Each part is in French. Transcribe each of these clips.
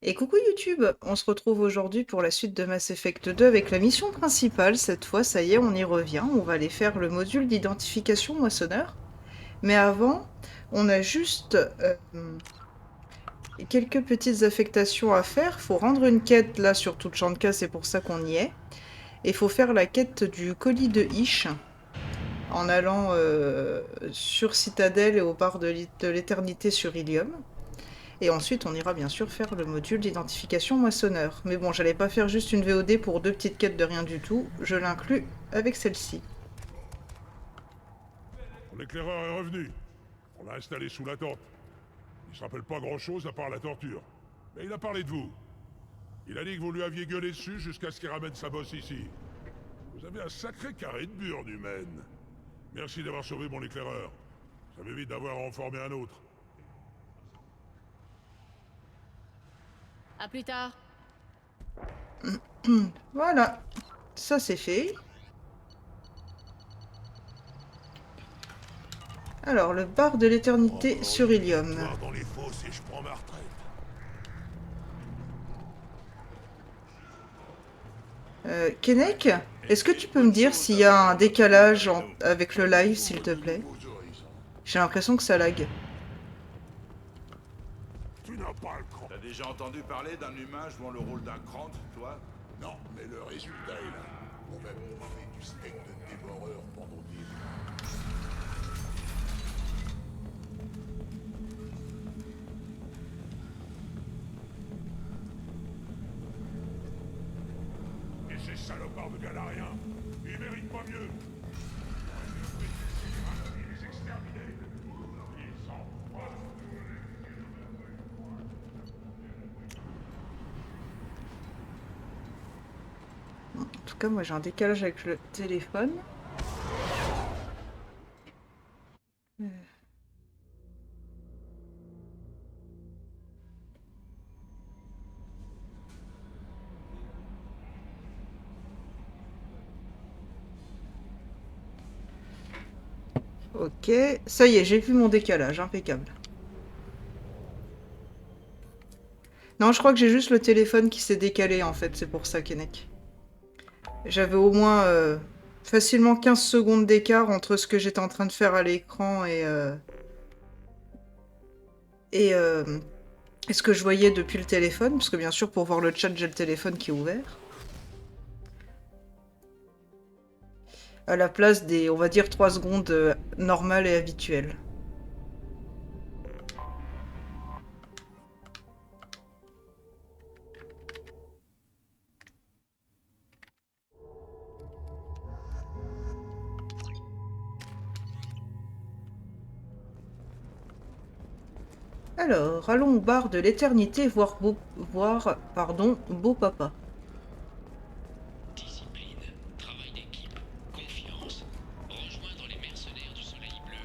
Et coucou YouTube, on se retrouve aujourd'hui pour la suite de Mass Effect 2 avec la mission principale. Cette fois, ça y est, on y revient. On va aller faire le module d'identification moissonneur. Mais avant, on a juste quelques petites affectations à faire. Faut rendre une quête là sur Tuchanka, c'est pour ça qu'on y est. Et faut faire la quête du colis de Ish en allant sur Citadel et au bar de l'éternité sur Ilium. Et ensuite, on ira bien sûr faire le module d'identification moissonneur. Mais bon, j'allais pas faire juste une VOD pour deux petites quêtes de rien du tout. Je l'inclus avec celle-ci. L'éclaireur est revenu. On l'a installé sous la tente. Il se rappelle pas grand-chose à part la torture. Mais il a parlé de vous. Il a dit que vous lui aviez gueulé dessus jusqu'à ce qu'il ramène sa bosse ici. Vous avez un sacré carré de burne humaine. Merci d'avoir sauvé mon éclaireur. Ça m'évite d'avoir à en former un autre. À plus tard. Voilà, ça c'est fait. Alors, le bar de l'éternité Encore sur une Ilium. victoire dans les fosses et je prends ma retraite. Keinec, est-ce que tu peux me dire s'il y a un décalage avec le live, s'il te plaît? J'ai l'impression que ça lag. Tu n'as pas le cran. T'as déjà entendu parler d'un humain jouant le rôle d'un crante, toi? Non, mais le résultat est là. On va bouffer du steak de dévoreur pendant des mois. Et ces salopards de galariens, ils méritent pas mieux. Les exterminer. Ils s'en foutent. En tout cas, moi j'ai un décalage avec le téléphone. Ok, ça y est, j'ai vu mon décalage, impeccable. Non, je crois que j'ai juste le téléphone qui s'est décalé en fait, c'est pour ça, Keinec. J'avais au moins facilement 15 secondes d'écart entre ce que j'étais en train de faire à l'écran et, euh, et ce que je voyais depuis le téléphone, parce que bien sûr, pour voir le chat, j'ai le téléphone qui est ouvert. À la place des, on va dire, 3 secondes normales et habituelles. Alors, allons au bar de l'éternité voir, beau papa. Discipline, travail d'équipe, confiance. Rejoindre les mercenaires du Soleil Bleu,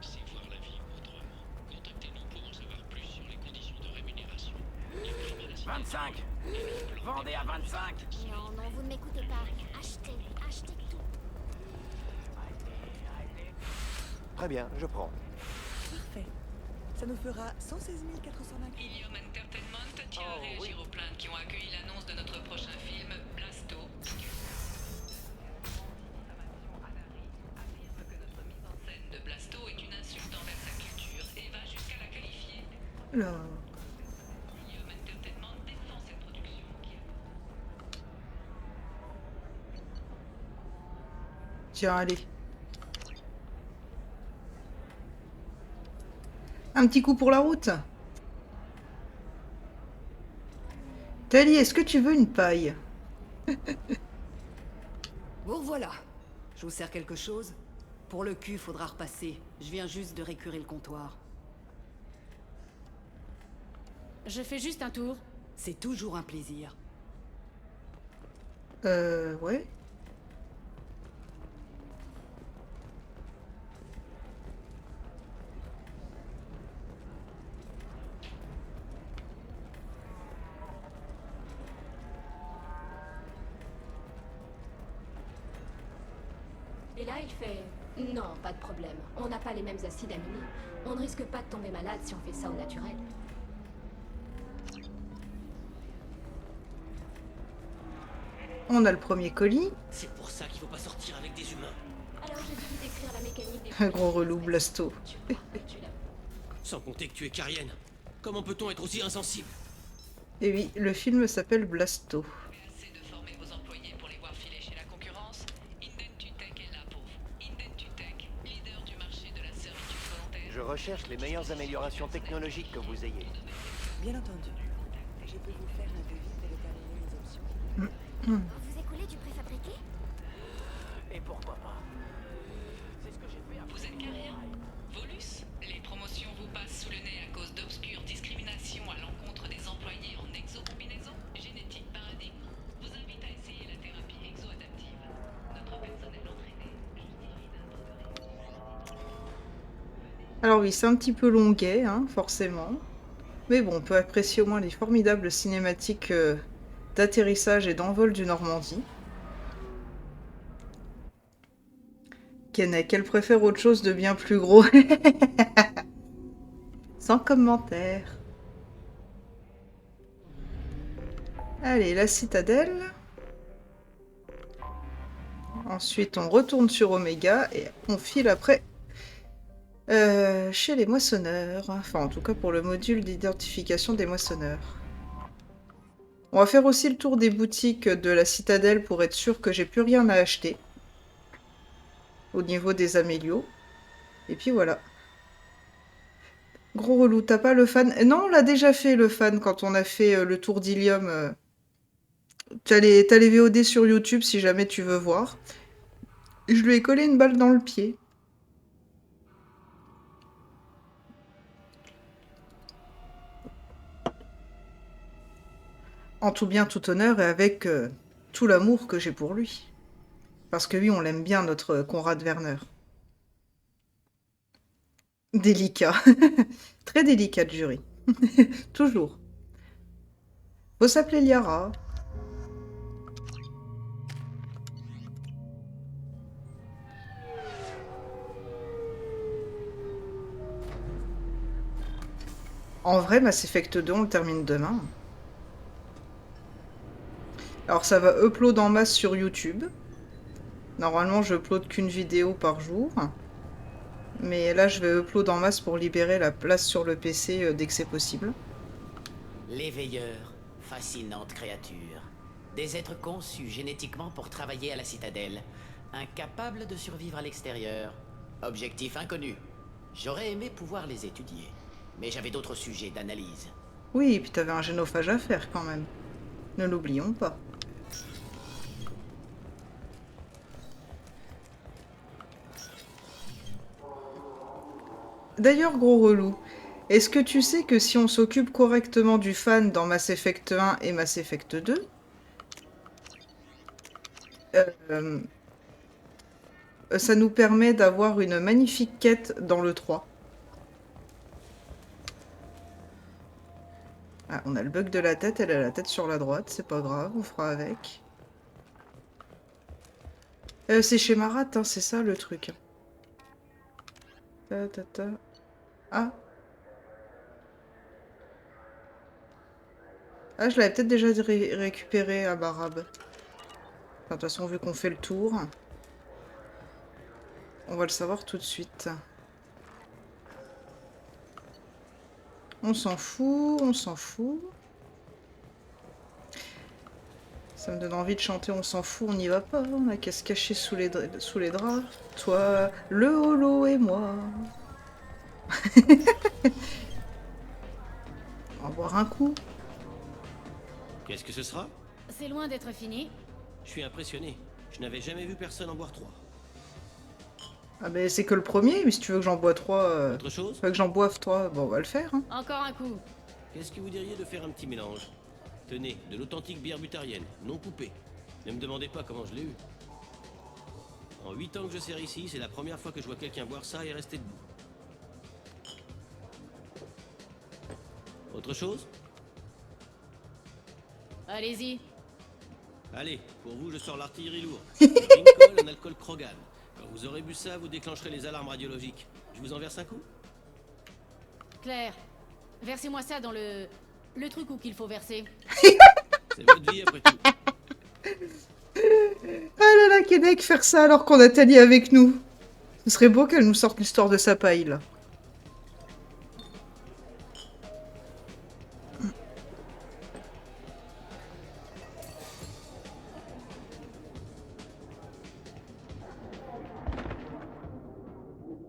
c'est voir la vie autrement. Contactez-nous pour en savoir plus sur les conditions de rémunération. Les primes à la cité 25. Vendez à 25. Non, non, vous ne m'écoutez pas. Achetez, achetez tout. Très bien, je prends. Parfait. Ça nous fera 116 420. Ilium Entertainment tient à réagir aux plaintes qui ont accueilli l'annonce de notre prochain film, Blasto. Affirme que notre mise en scène de Blasto est une insulte envers sa culture et va jusqu'à la qualifier. Alors, Ilium Entertainment défend cette production qui a... tiens, allez. Un petit coup pour la route. Tali, est-ce que tu veux une paille? Vous revoilà. Je vous sers quelque chose? Pour le cul, faudra repasser. Je viens juste de récurer le comptoir. Je fais juste un tour. C'est toujours un plaisir. Ouais. Et là, il fait... Non, pas de problème. On n'a pas les mêmes acides aminés. On ne risque pas de tomber malade si on fait ça au naturel. On a le premier colis. C'est pour ça qu'il faut pas sortir avec des humains. Alors j'ai dû vous décrire la mécanique des... Un gros relou, Blasto. Sans compter que tu es carienne. Comment peut-on être aussi insensible? Et oui, le film s'appelle Blasto. Assez de former vos employés pour les voir filer chez la concurrence. Indentutech est là pour vous. Indentutech, leader du marché de la servitude volontaire. Je recherche les meilleures améliorations technologiques que vous ayez. Bien entendu. Je peux vous faire un devis pour déterminer les options. Vous écoulez du préfabriqué? Et pourquoi pas? C'est ce que j'ai fait Vous êtes carrière Volus, les promotions vous passent sous le nez à cause d'obscures discriminations à l'encontre des employés en exo-combinaison. Génétique Paradigme vous invite à essayer la thérapie exo-adaptive. Notre personnel entraîné justifie d'un taux de Alors oui, c'est un petit peu longuet, hein, forcément. Mais bon, on peut apprécier au moins les formidables cinématiques d'atterrissage et d'envol du Normandie. Kennec, elle préfère autre chose de bien plus gros. Sans commentaire. Allez, la citadelle. Ensuite, on retourne sur Omega et on file après chez les moissonneurs. Enfin, en tout cas pour le module d'identification des moissonneurs. On va faire aussi le tour des boutiques de la citadelle pour être sûr que j'ai plus rien à acheter. Au niveau des amélios. Et puis voilà. Gros relou, t'as pas le fan? Non, on l'a déjà fait le fan quand on a fait le tour d'Ilium. T'as les VOD sur YouTube si jamais tu veux voir. Je lui ai collé une balle dans le pied. En tout bien, tout honneur et avec tout l'amour que j'ai pour lui. Parce que oui, on l'aime bien, notre Conrad Werner. Délicat. Très délicat de jury. Toujours. Faut s'appeler Liara. En vrai, Mass Effect 2, on le termine demain. Alors ça va upload en masse sur YouTube. Normalement, je upload qu'une vidéo par jour. Mais là, je vais upload en masse pour libérer la place sur le PC dès que c'est possible. Les veilleurs, fascinantes créatures. Des êtres conçus génétiquement pour travailler à la citadelle. Incapables de survivre à l'extérieur. Objectif inconnu. J'aurais aimé pouvoir les étudier. Mais j'avais d'autres sujets d'analyse. Oui, et puis t'avais un génophage à faire quand même. Ne l'oublions pas. D'ailleurs, gros relou, est-ce que tu sais que si on s'occupe correctement du fan dans Mass Effect 1 et Mass Effect 2, ça nous permet d'avoir une magnifique quête dans le 3. Ah, on a le bug de la tête, elle a la tête sur la droite, c'est pas grave, on fera avec. C'est chez Marat, hein, c'est ça le truc. Ta, ta, ta. Ah. Ah, je l'avais peut-être déjà récupéré à Barab. Enfin, de toute façon, vu qu'on fait le tour, on va le savoir tout de suite. On s'en fout, on s'en fout. Ça me donne envie de chanter on s'en fout, on n'y va pas. On a qu'à se cacher sous les draps. Toi, le holo et moi. On va boire un coup. Qu'est-ce que ce sera? C'est loin d'être fini. Je suis impressionné. Je n'avais jamais vu personne en boire 3. Ah ben c'est que le premier, mais si tu veux que j'en boive 3... Autre chose? que j'en boive 3, bon on va le faire. Hein. Encore un coup. Qu'est-ce que vous diriez de faire un petit mélange? Tenez, de l'authentique bière butarienne, non coupée. Ne me demandez pas comment je l'ai eu. En 8 ans que je sers ici, c'est la première fois que je vois quelqu'un boire ça et rester debout. Autre chose? Allez-y. Allez, pour vous, je sors l'artillerie lourde. Rincol en alcool Krogan. Quand vous aurez bu ça, vous déclencherez les alarmes radiologiques. Je vous en verse un coup? Claire, versez-moi ça dans le truc où qu'il faut verser. C'est votre vie après tout. Ah là là, Keinec, faire ça alors qu'on a Tali avec nous. Ce serait beau qu'elle nous sorte l'histoire de sa paille, là.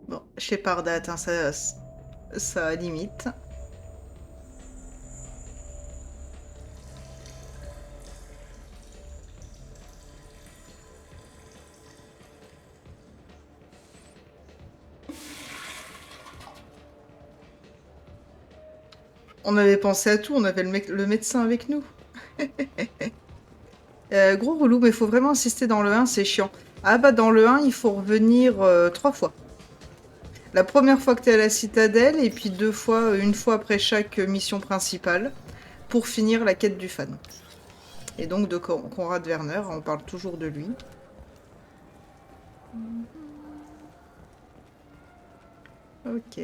Bon, Shepard a atteint sa limite. On avait pensé à tout, on avait le médecin avec nous. Gros relou, mais il faut vraiment insister dans le 1, c'est chiant. Ah bah dans le 1, il faut revenir 3 fois. La première fois que tu es à la citadelle, et puis 2 fois, une fois après chaque mission principale, pour finir la quête du fan. Et donc de Conrad Werner, on parle toujours de lui. Ok.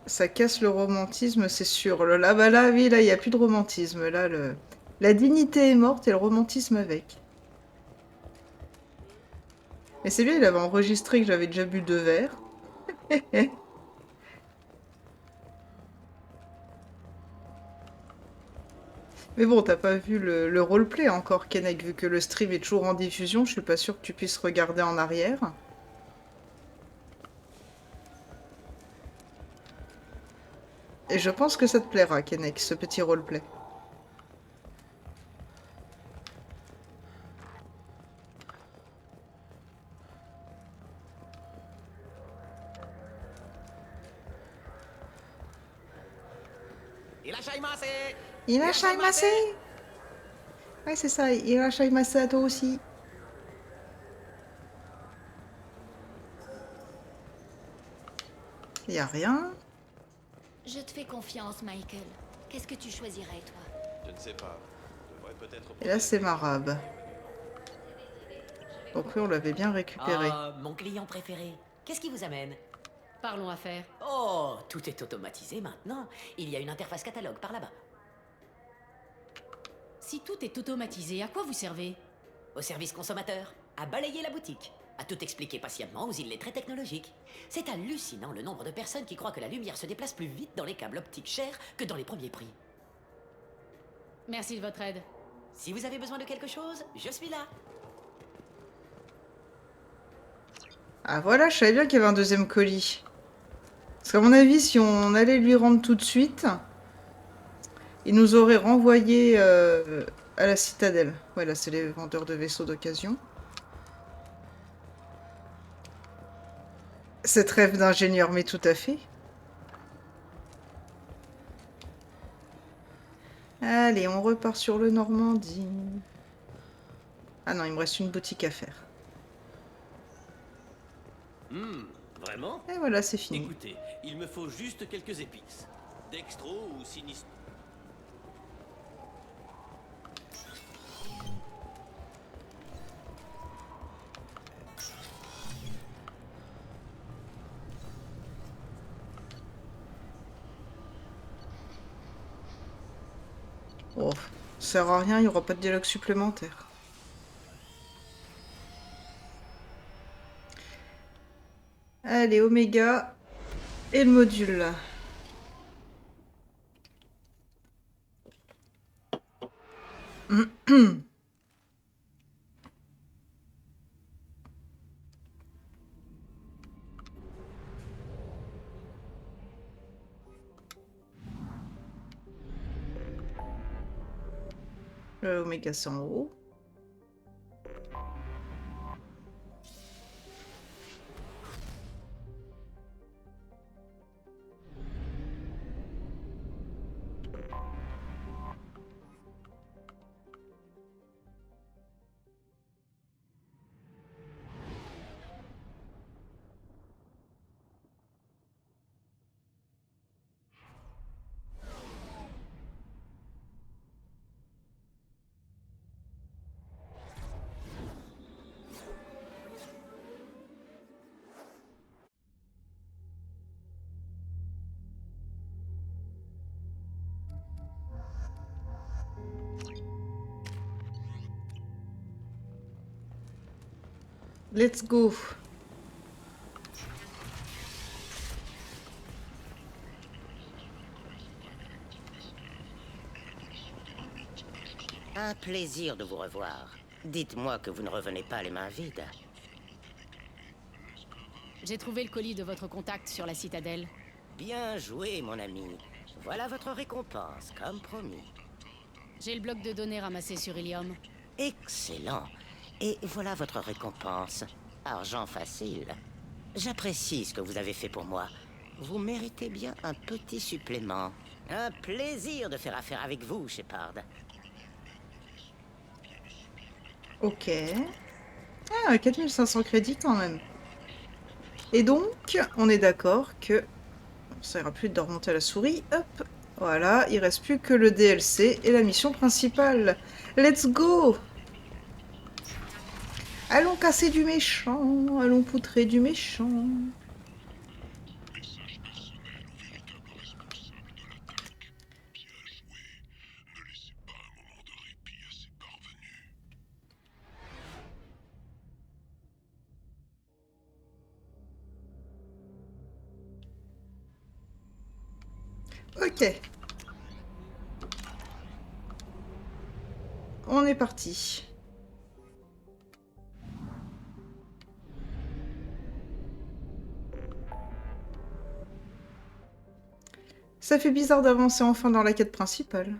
Ça casse le romantisme, c'est sûr. Là, bah là, oui, là, il n'y a plus de romantisme. Là, la dignité est morte et le romantisme avec. Mais c'est bien, il avait enregistré que j'avais déjà bu 2 verres. Mais bon, t'as pas vu le roleplay encore, Keinec, vu que le stream est toujours en diffusion, je suis pas sûre que tu puisses regarder en arrière. Et je pense que ça te plaira, Keinec, ce petit roleplay. Irashaimase! Ouais, c'est ça, Irashaimase à toi aussi. Y a rien. Je te fais confiance, Michael. Qu'est-ce que tu choisirais, toi? Je ne sais pas. Je devrais peut-être... Et là, c'est Marab. Donc oui, on l'avait bien récupéré. Ah, mon client préféré. Qu'est-ce qui vous amène? Parlons affaires. Oh, tout est automatisé maintenant. Il y a une interface catalogue par là-bas. Si tout est automatisé, à quoi vous servez? Au service consommateur, à balayer la boutique, à tout expliquer patiemment aux illettrés technologiques. C'est hallucinant le nombre de personnes qui croient que la lumière se déplace plus vite dans les câbles optiques chers que dans les premiers prix. Merci de votre aide. Si vous avez besoin de quelque chose, je suis là. Ah voilà, je savais bien qu'il y avait un deuxième colis. Parce qu'à mon avis, si on allait lui rendre tout de suite, il nous aurait renvoyé à la citadelle. Ouais, là, c'est les vendeurs de vaisseaux d'occasion. Cette rêve d'ingénieur, mais tout à fait. Allez, on repart sur le Normandie. Ah non, il me reste une boutique à faire. Vraiment? Et voilà, c'est fini. Écoutez, il me faut juste quelques épices. Dextro ou sinistro. Oh, ça sert à rien, il n'y aura pas de dialogue supplémentaire. Allez, Oméga et le module. Le Oméga, c'est en haut. Let's go. Un plaisir de vous revoir. Dites-moi que vous ne revenez pas les mains vides. J'ai trouvé le colis de votre contact sur la citadelle. Bien joué, mon ami. Voilà votre récompense, comme promis. J'ai le bloc de données ramassé sur Ilium. Excellent. Et voilà votre récompense. Argent facile. J'apprécie ce que vous avez fait pour moi. Vous méritez bien un petit supplément. Un plaisir de faire affaire avec vous, Shepard. Ok. Ah, 4500 crédits quand même. Et donc, on est d'accord que... Ça ira plus de remonter à la souris. Hop. Voilà, il reste plus que le DLC et la mission principale. Let's go! Allons casser du méchant, allons poutrer du méchant. Ok. On est parti. Ça fait bizarre d'avancer enfin dans la quête principale.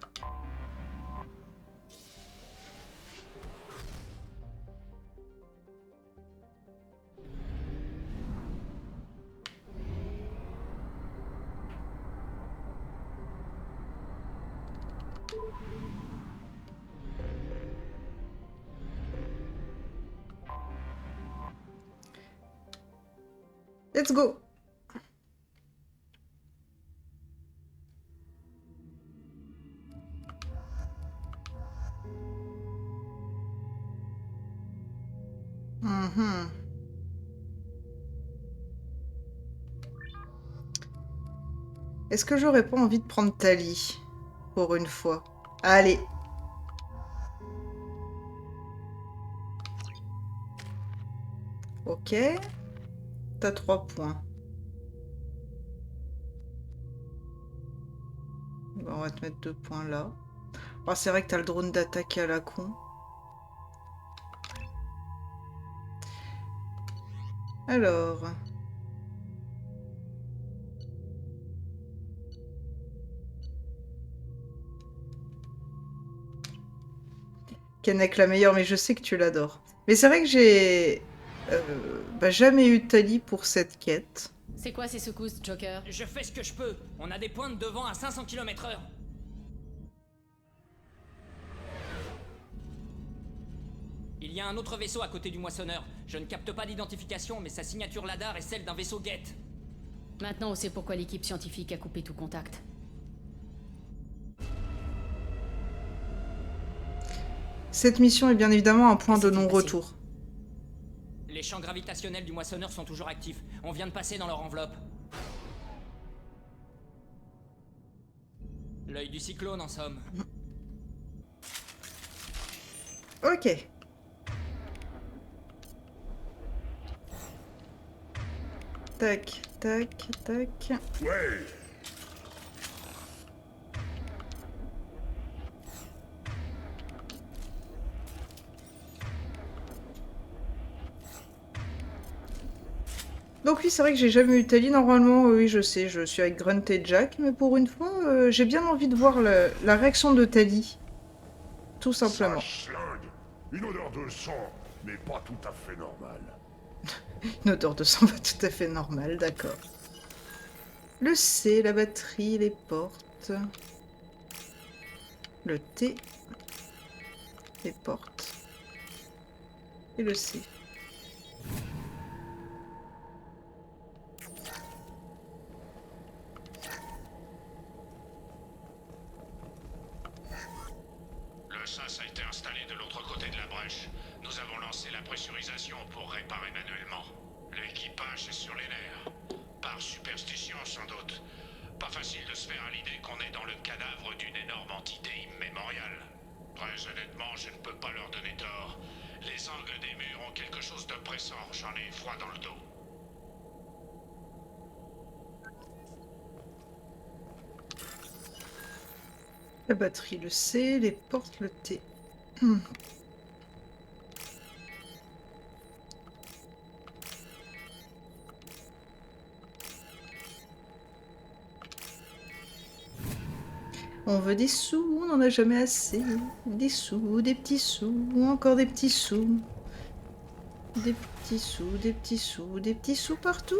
Let's go. Est-ce que j'aurais pas envie de prendre Tali pour une fois? Allez. Ok. T'as 3 points. Bon, on va te mettre 2 points là. Oh, c'est vrai que t'as le drone d'attaque à la con. Alors... Kennec la meilleure, mais je sais que tu l'adores. Mais c'est vrai que j'ai jamais eu Tali pour cette quête. C'est quoi ces secousses, Joker? Je fais ce que je peux. On a des pointes de vent à 500 km/h. Il y a un autre vaisseau à côté du moissonneur. Je ne capte pas d'identification, mais sa signature LADAR est celle d'un vaisseau guette. Maintenant, on sait pourquoi l'équipe scientifique a coupé tout contact. Cette mission est bien évidemment un point de non-retour. Les champs gravitationnels du moissonneur sont toujours actifs. On vient de passer dans leur enveloppe. L'œil du cyclone, en somme. Ok. Tac, tac, tac. Ouais. Donc oui, c'est vrai que j'ai jamais eu Tali. Normalement, oui, je sais, je suis avec Grunt et Jack, mais pour une fois, j'ai bien envie de voir la réaction de Tali. Tout simplement. Ça schlingue. Une odeur de sang, mais pas tout à fait normale. Une odeur de sang pas tout à fait normale, d'accord. Le C, la batterie, les portes. Le T. Les portes. Et le C. Le SAS a été installé de l'autre côté de la brèche. Nous avons lancé la pressurisation pour réparer manuellement. L'équipage est sur les nerfs. Par superstition, sans doute. Pas facile de se faire à l'idée qu'on est dans le cadavre d'une énorme entité immémoriale. Très honnêtement, je ne peux pas leur donner tort. Les angles des murs ont quelque chose de pressant, j'en ai froid dans le dos. La batterie le C, les portes le T. On veut des sous, on n'en a jamais assez. Des sous, des petits sous, encore des petits sous. Des petits sous, des petits sous, des petits sous partout.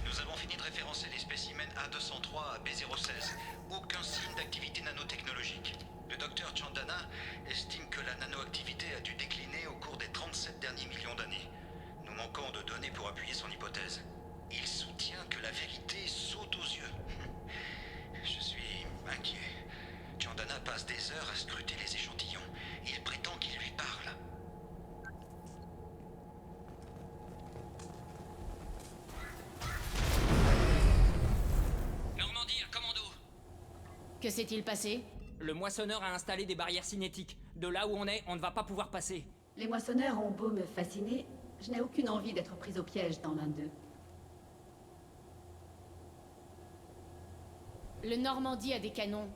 Nous avons fini de référencer les spécimens A203 à B016. Aucun signe d'activité nanotechnologique. Le docteur Chandana estime que la nanoactivité a dû décliner au cours des 37 derniers millions d'années. Nous manquons de données pour appuyer son hypothèse. Il soutient que la vérité saute aux yeux. Je suis inquiet. Chandana passe des heures à scruter les échantillons. Il prétend qu'il lui parle. Normandie, un commando. Que s'est-il passé? Le moissonneur a installé des barrières cinétiques. De là où on est, on ne va pas pouvoir passer. Les moissonneurs ont beau me fasciner, je n'ai aucune envie d'être prise au piège dans l'un d'eux. Le Normandie a des canons.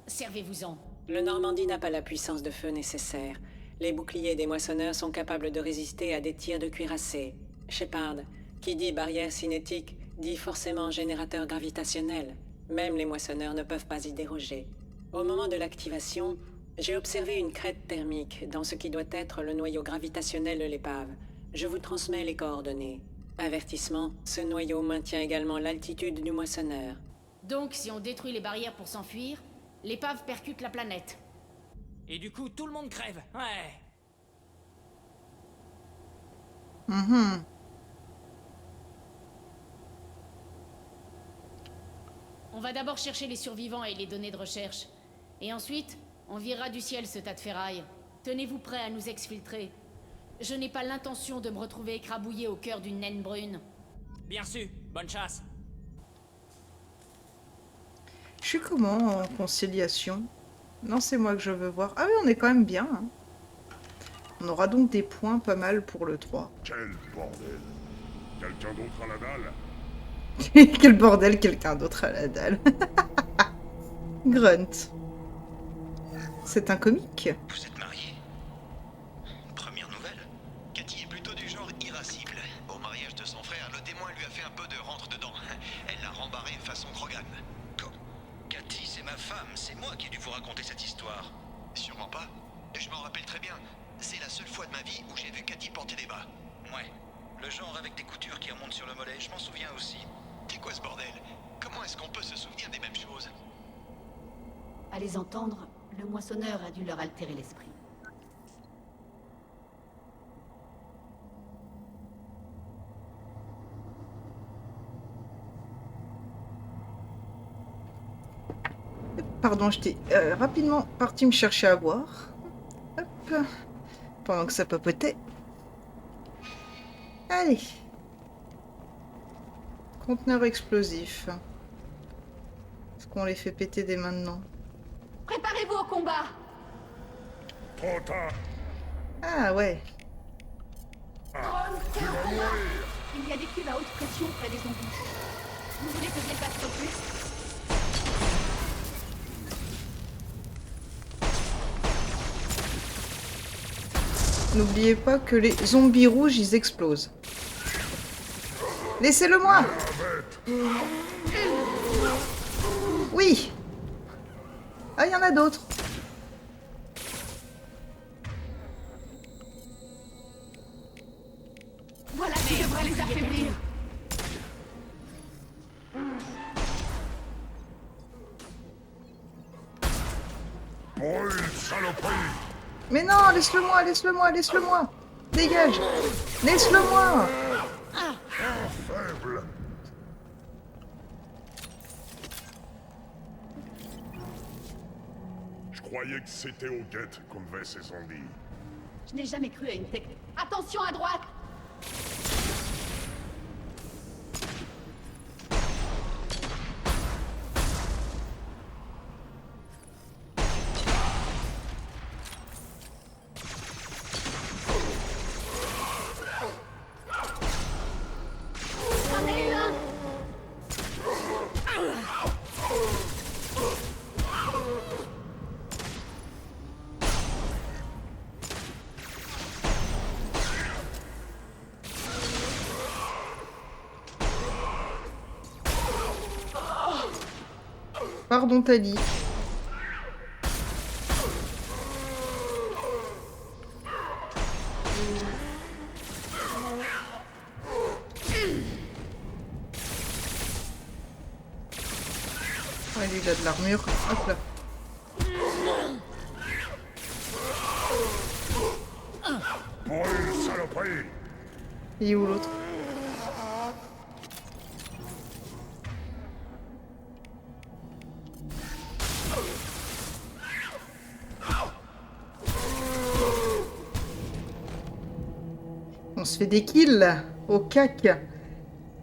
Servez-vous-en. Le Normandie n'a pas la puissance de feu nécessaire. Les boucliers des moissonneurs sont capables de résister à des tirs de cuirassé. Shepard, qui dit barrière cinétique, dit forcément générateur gravitationnel. Même les moissonneurs ne peuvent pas y déroger. Au moment de l'activation, j'ai observé une crête thermique dans ce qui doit être le noyau gravitationnel de l'épave. Je vous transmets les coordonnées. Avertissement, ce noyau maintient également l'altitude du moissonneur. Donc, si on détruit les barrières pour s'enfuir, l'épave percute la planète. Et du coup, tout le monde crève. Ouais. On va d'abord chercher les survivants et les données de recherche. Et ensuite, on virera du ciel ce tas de ferraille. Tenez-vous prêts à nous exfiltrer. Je n'ai pas l'intention de me retrouver écrabouillé au cœur d'une naine brune. Bien sûr, bonne chasse. Je suis comment en conciliation? Non, c'est moi que je veux voir. Ah oui, on est quand même bien. Hein. On aura donc des points pas mal pour le 3. Quel bordel. Quelqu'un d'autre à la dalle? Quel bordel, quelqu'un d'autre à la dalle. Grunt. C'est un comique. Vous êtes mariés? Première nouvelle. Cathy est plutôt du genre irascible. Au mariage de son frère, le témoin lui a fait un peu de rentre-dedans. Elle l'a rembarré façon Krogan. Cathy, c'est ma femme. C'est moi qui ai dû vous raconter cette histoire. Sûrement pas. Je m'en rappelle très bien. C'est la seule fois de ma vie où j'ai vu Cathy porter des bas. Ouais. Le genre avec des coutures qui remontent sur le mollet, je m'en souviens aussi. C'est quoi ce bordel? Comment est-ce qu'on peut se souvenir des mêmes choses? À les entendre, le moissonneur a dû leur altérer l'esprit. Pardon, j'étais rapidement parti me chercher à boire. Hop. Pendant que ça papotait. Allez. Conteneur explosif. Est-ce qu'on les fait péter dès maintenant? Préparez-vous au combat! Trop tard. Ah ouais. Tu vas mourir! Il y a des cuves à haute pression près des zombies. Vous voulez que je les fasse sauter? N'oubliez pas que les zombies rouges, ils explosent. Laissez-le-moi! Oui! Ah, il y en a d'autres. Voilà qui devrait les affaiblir. Brûle, saloperie! Mais non, laisse-le-moi, laisse-le-moi, laisse-le-moi! Dégage! Laisse-le-moi! Faible! Je croyais que c'était au guet qu'on devait ces zombies. Je n'ai jamais cru à une technique. Attention à droite! Pardon, Tali. Ouais, lui, il a de l'armure. Hop là. Brûle, saloperie! Il est où l'autre? On se fait des kills là, au cac.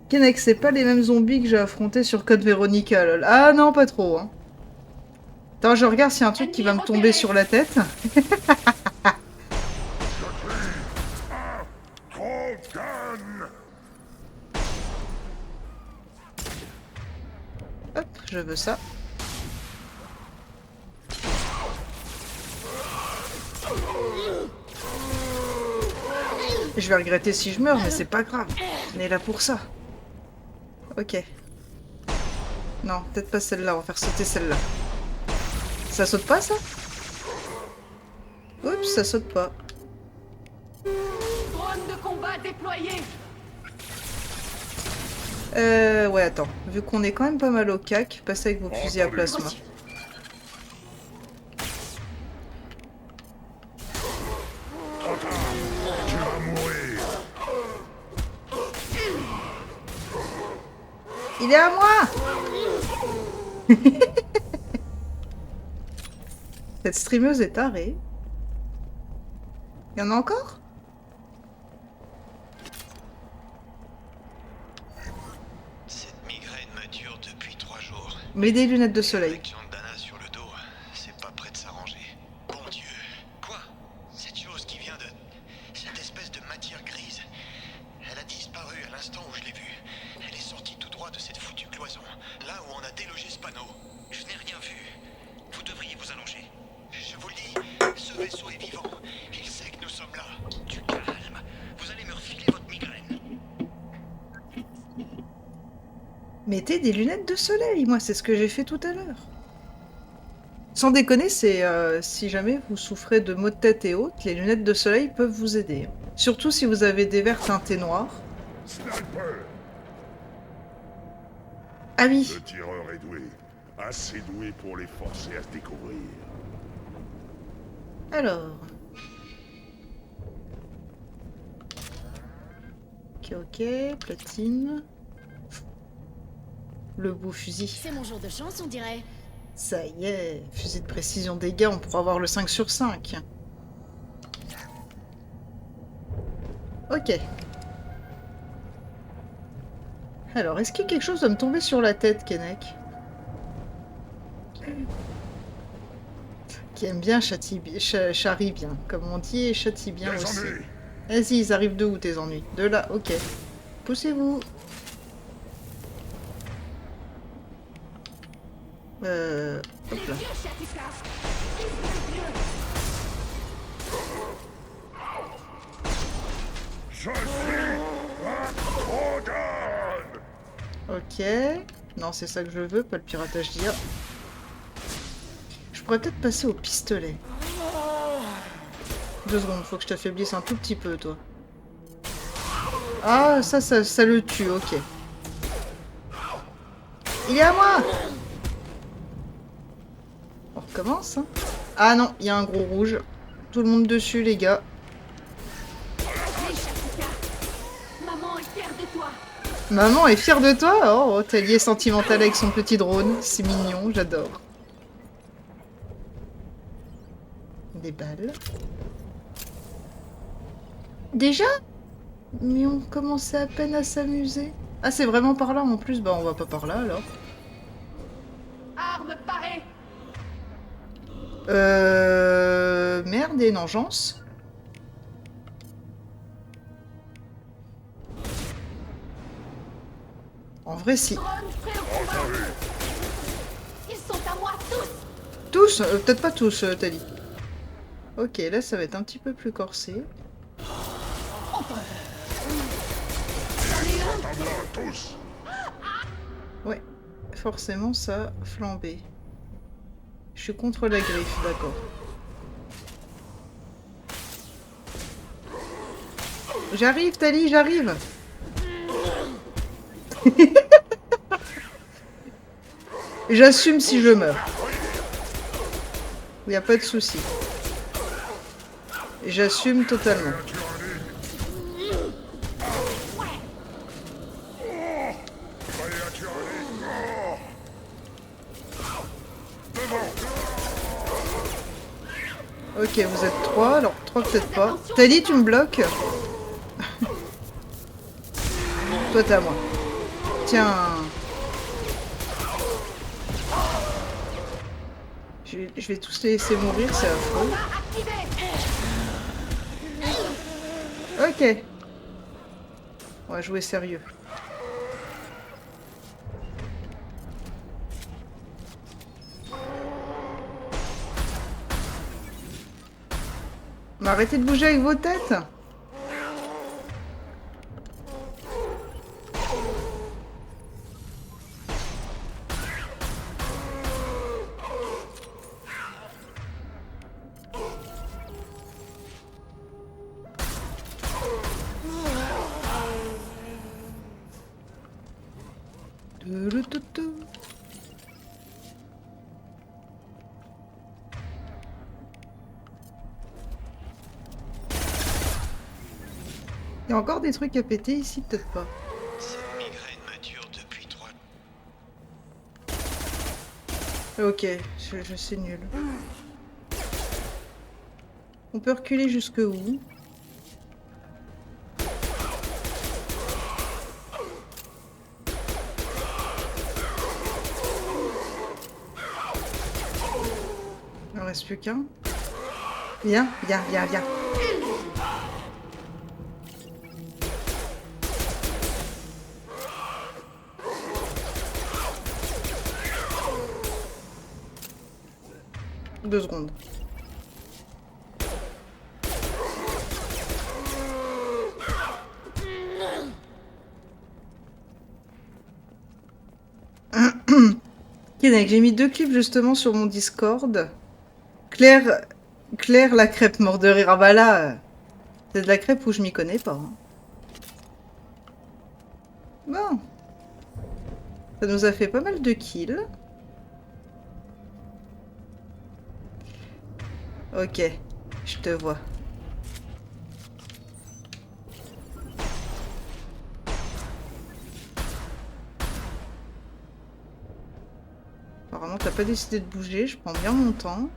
Kenneck, c'est pas les mêmes zombies que j'ai affrontés sur Code Veronica, lol. Ah non, pas trop. Hein. Attends, je regarde s'il y a un truc qui va me tomber sur la tête. Hop, je veux ça. Je vais regretter si je meurs, mais c'est pas grave. On est là pour ça. Ok. Non, peut-être pas celle-là, on va faire sauter celle-là. Ça saute pas, ça? Oups, ça saute pas. Drone de combat déployé. Ouais, attends. Vu qu'on est quand même pas mal au cac, passez avec vos fusils à plasma. Il est à moi! Cette streameuse est tarée. Il y en a encore? Cette migraine me dure depuis 3 jours. Mets des lunettes de soleil. L'action de Dana sur le dos, c'est pas près de s'arranger. Bon Dieu. Quoi? Cette chose qui vient de... cette espèce de matière grise. Elle a disparu à l'instant où je l'ai vue. Elle est sortie tout droit de cette foutue cloison. Là où on a délogé ce panneau. Je n'ai rien vu. Vous devriez vous allonger. Je vous le dis, ce vaisseau est vivant. Il sait que nous sommes là. Du calme. Vous allez me refiler votre migraine. Mettez des lunettes de soleil, moi c'est ce que j'ai fait tout à l'heure. Sans déconner, c'est si jamais vous souffrez de maux de tête et autres, les lunettes de soleil peuvent vous aider. Surtout si vous avez des verres teintés noirs. Sniper! Ah oui. Le tireur est doué. Assez doué pour les forcer à se découvrir. Alors. Ok, platine. Le beau fusil. C'est mon jour de chance, on dirait. Ça y est, fusil de précision dégâts, on pourra avoir le 5 sur 5. Ok. Alors, est-ce que quelque chose va me tomber sur la tête, Kenneck? Qui aime bien, charrie bien, comme on dit, et châtie bien aussi. Vas-y, ils arrivent de où tes ennuis? De là, ok. Poussez-vous. Hop là. Je suis un Krogan! Ok. Non, c'est ça que je veux, pas le piratage d'IA. Je pourrais peut-être passer au pistolet. 2 secondes, faut que je t'affaiblisse un tout petit peu, toi. Ah, ça le tue, ok. Il est à moi! On recommence, hein. Ah non, il y a un gros rouge. Tout le monde dessus, les gars. Maman est fière de toi. Maman est fière de toi? Oh, Tali est sentimentale avec son petit drone. C'est mignon, j'adore. Des balles. Déjà? Mais on commençait à peine à s'amuser. Ah, c'est vraiment par là en plus? Bah, on va pas par là alors. Arme parée. Merde, et une engeance. En vrai, si. Ils sont à moi tous. Tous? Peut-être pas tous, Tali. Ok, là, ça va être un petit peu plus corsé. Ouais, forcément, ça a flambé. Je suis contre la griffe, d'accord. J'arrive, Tali, j'arrive. J'assume si je meurs. Il n'y a pas de souci. J'assume totalement. Ok, vous êtes 3, alors 3 peut-être pas. Tali, tu me bloques? Toi, t'es à moi. Tiens. Je vais tous les laisser mourir, c'est affreux. Ok. On va jouer sérieux. Mais arrêtez de bouger avec vos têtes. Il y a encore des trucs à péter ici, peut-être pas. Cette migraine me dure depuis 3... Ok, je suis nul. On peut reculer jusque où? Il en reste plus qu'un. Viens, viens, viens, viens. Deux secondes. Ok, donc j'ai mis 2 clips justement sur mon Discord. Claire la crêpe mort de rire. Ah bah là, c'est de la crêpe où je m'y connais pas. Hein. Bon. Ça nous a fait pas mal de kills. Ok, je te vois. Apparemment, t'as pas décidé de bouger, je prends bien mon temps.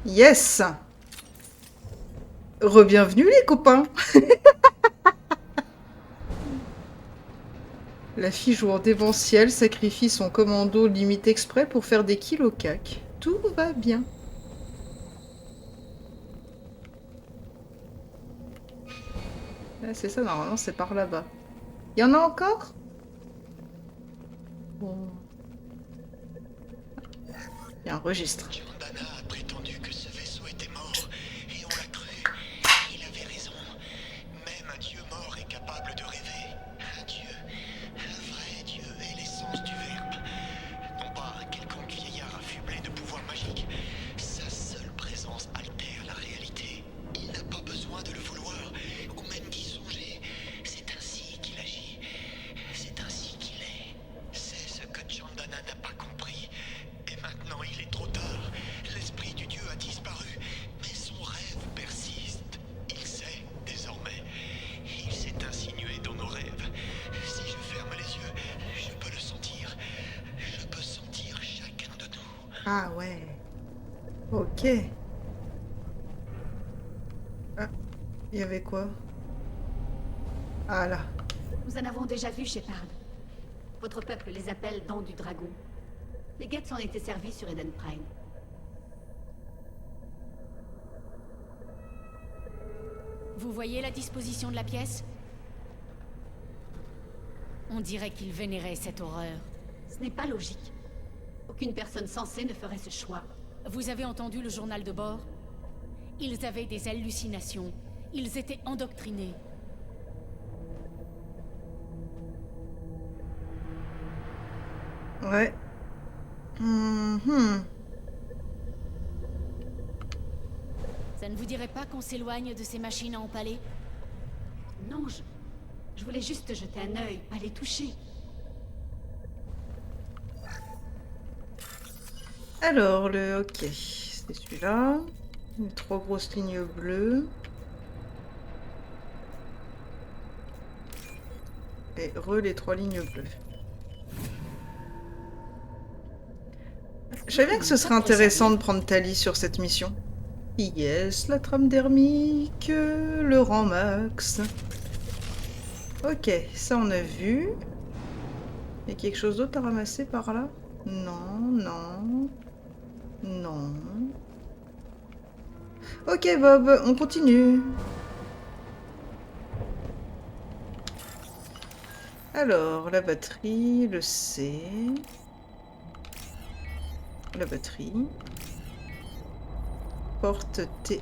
Yes! Rebienvenue les copains! La fille jouant démentiel sacrifie son commando limite exprès pour faire des kills au cac. Tout va bien. Ah, c'est ça, normalement c'est par là-bas. Il y en a encore? Bon. Il y a un registre. Dana a prétendu que ce vaisseau était mort, et on l'a cru. Il avait raison. Même un dieu mort est capable de rêver. Un dieu, un vrai dieu est l'essence du verbe. Non pas un quelconque vieillard affublé de pouvoirs magiques. Sa seule présence altère la réalité. Il n'a pas besoin de le vouloir, ou même d'y songer. C'est ainsi qu'il agit. C'est ainsi qu'il est. C'est ce que Chandana n'a pas compris. Et maintenant, il est trop tard. L'esprit du dieu a disparu, mais son rêve persiste. Il sait, désormais. Il s'est insinué dans nos rêves. Si je ferme les yeux, je peux le sentir. Je peux sentir chacun de nous. Ah ouais. Ok. Ah, il y avait quoi? Ah là. Nous en avons déjà vu, Shepard. Votre peuple les appelle Dents du Dragon. Les guettes s'en étaient servis sur Eden Prime. Vous voyez la disposition de la pièce? On dirait qu'il vénérait cette horreur. Ce n'est pas logique. Aucune personne sensée ne ferait ce choix. Vous avez entendu le journal de bord? Ils avaient des hallucinations. Ils étaient endoctrinés. Ouais. Ça ne vous dirait pas qu'on s'éloigne de ces machines à empaler? Non, je voulais juste jeter un œil, pas les toucher. Alors, le... Ok, c'est celui-là. Les 3 grosses lignes bleues. Et les 3 lignes bleues. Je savais bien que ce serait intéressant de prendre Tali sur cette mission. Yes, la trame dermique, le rang max. Ok, ça on a vu. Il y a quelque chose d'autre à ramasser par là? Non, non. Non. Ok Bob, on continue. Alors, la batterie, le C. La batterie. Porte T.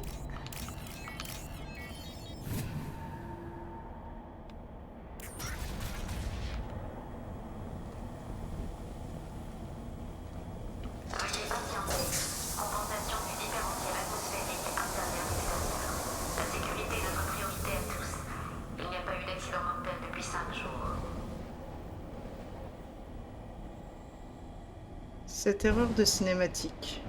Cette erreur de cinématique.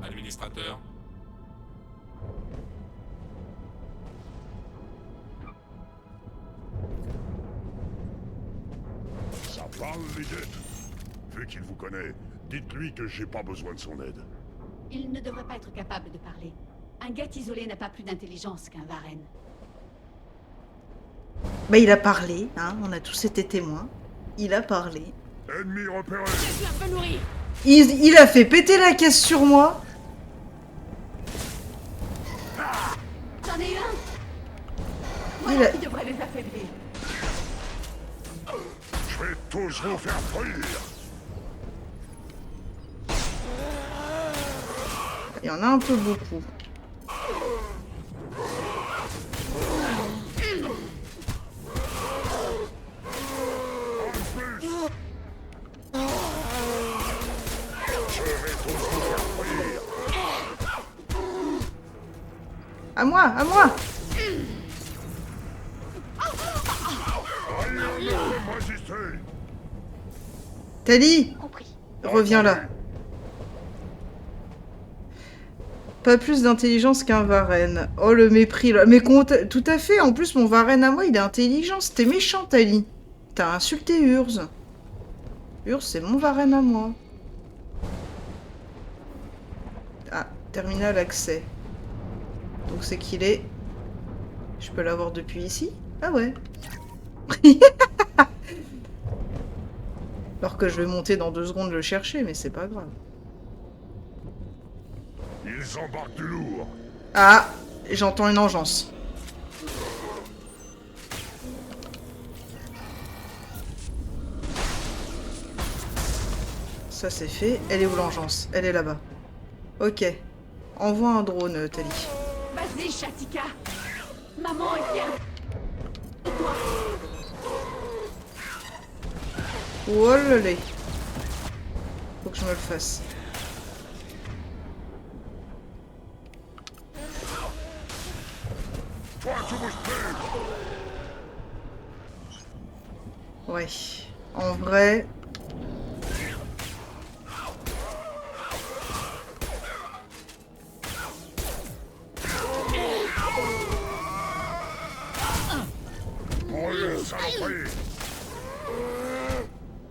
Administrateur. Ça parle, les Geth. Vu qu'il vous connaît, dites-lui que j'ai pas besoin de son aide. Il ne devrait pas être capable de parler. Un Geth isolé n'a pas plus d'intelligence qu'un Varren. Bah il a parlé, hein, on a tous été témoins. Il a parlé. Ennemi repéré. Il a fait péter la caisse sur moi. J'en ai eu un. Il Voilà a... qui devrait les affaiblir. Je vais tous vous faire frire. Il y en a un peu beaucoup. À moi, à moi. Tali, reviens là. Pas plus d'intelligence qu'un Varren. Oh le mépris là. Mais tout à fait, en plus mon Varren à moi il est intelligent. C'était méchant Tali. T'as insulté Urz. Urz c'est mon Varren à moi. Ah, terminal accès. Donc c'est qu'il est... Je peux l'avoir depuis ici? Ah ouais. Alors que je vais monter dans 2 secondes le chercher, mais c'est pas grave. Ils embarquent du lourd. Ah, j'entends une engeance. Ça c'est fait. Elle est où l'engeance? Elle est là-bas. Ok. Envoie un drone, Tali. Vas-y, Shatika. Maman est bien. Oh là là. Faut que je me le fasse. Ouais. En vrai...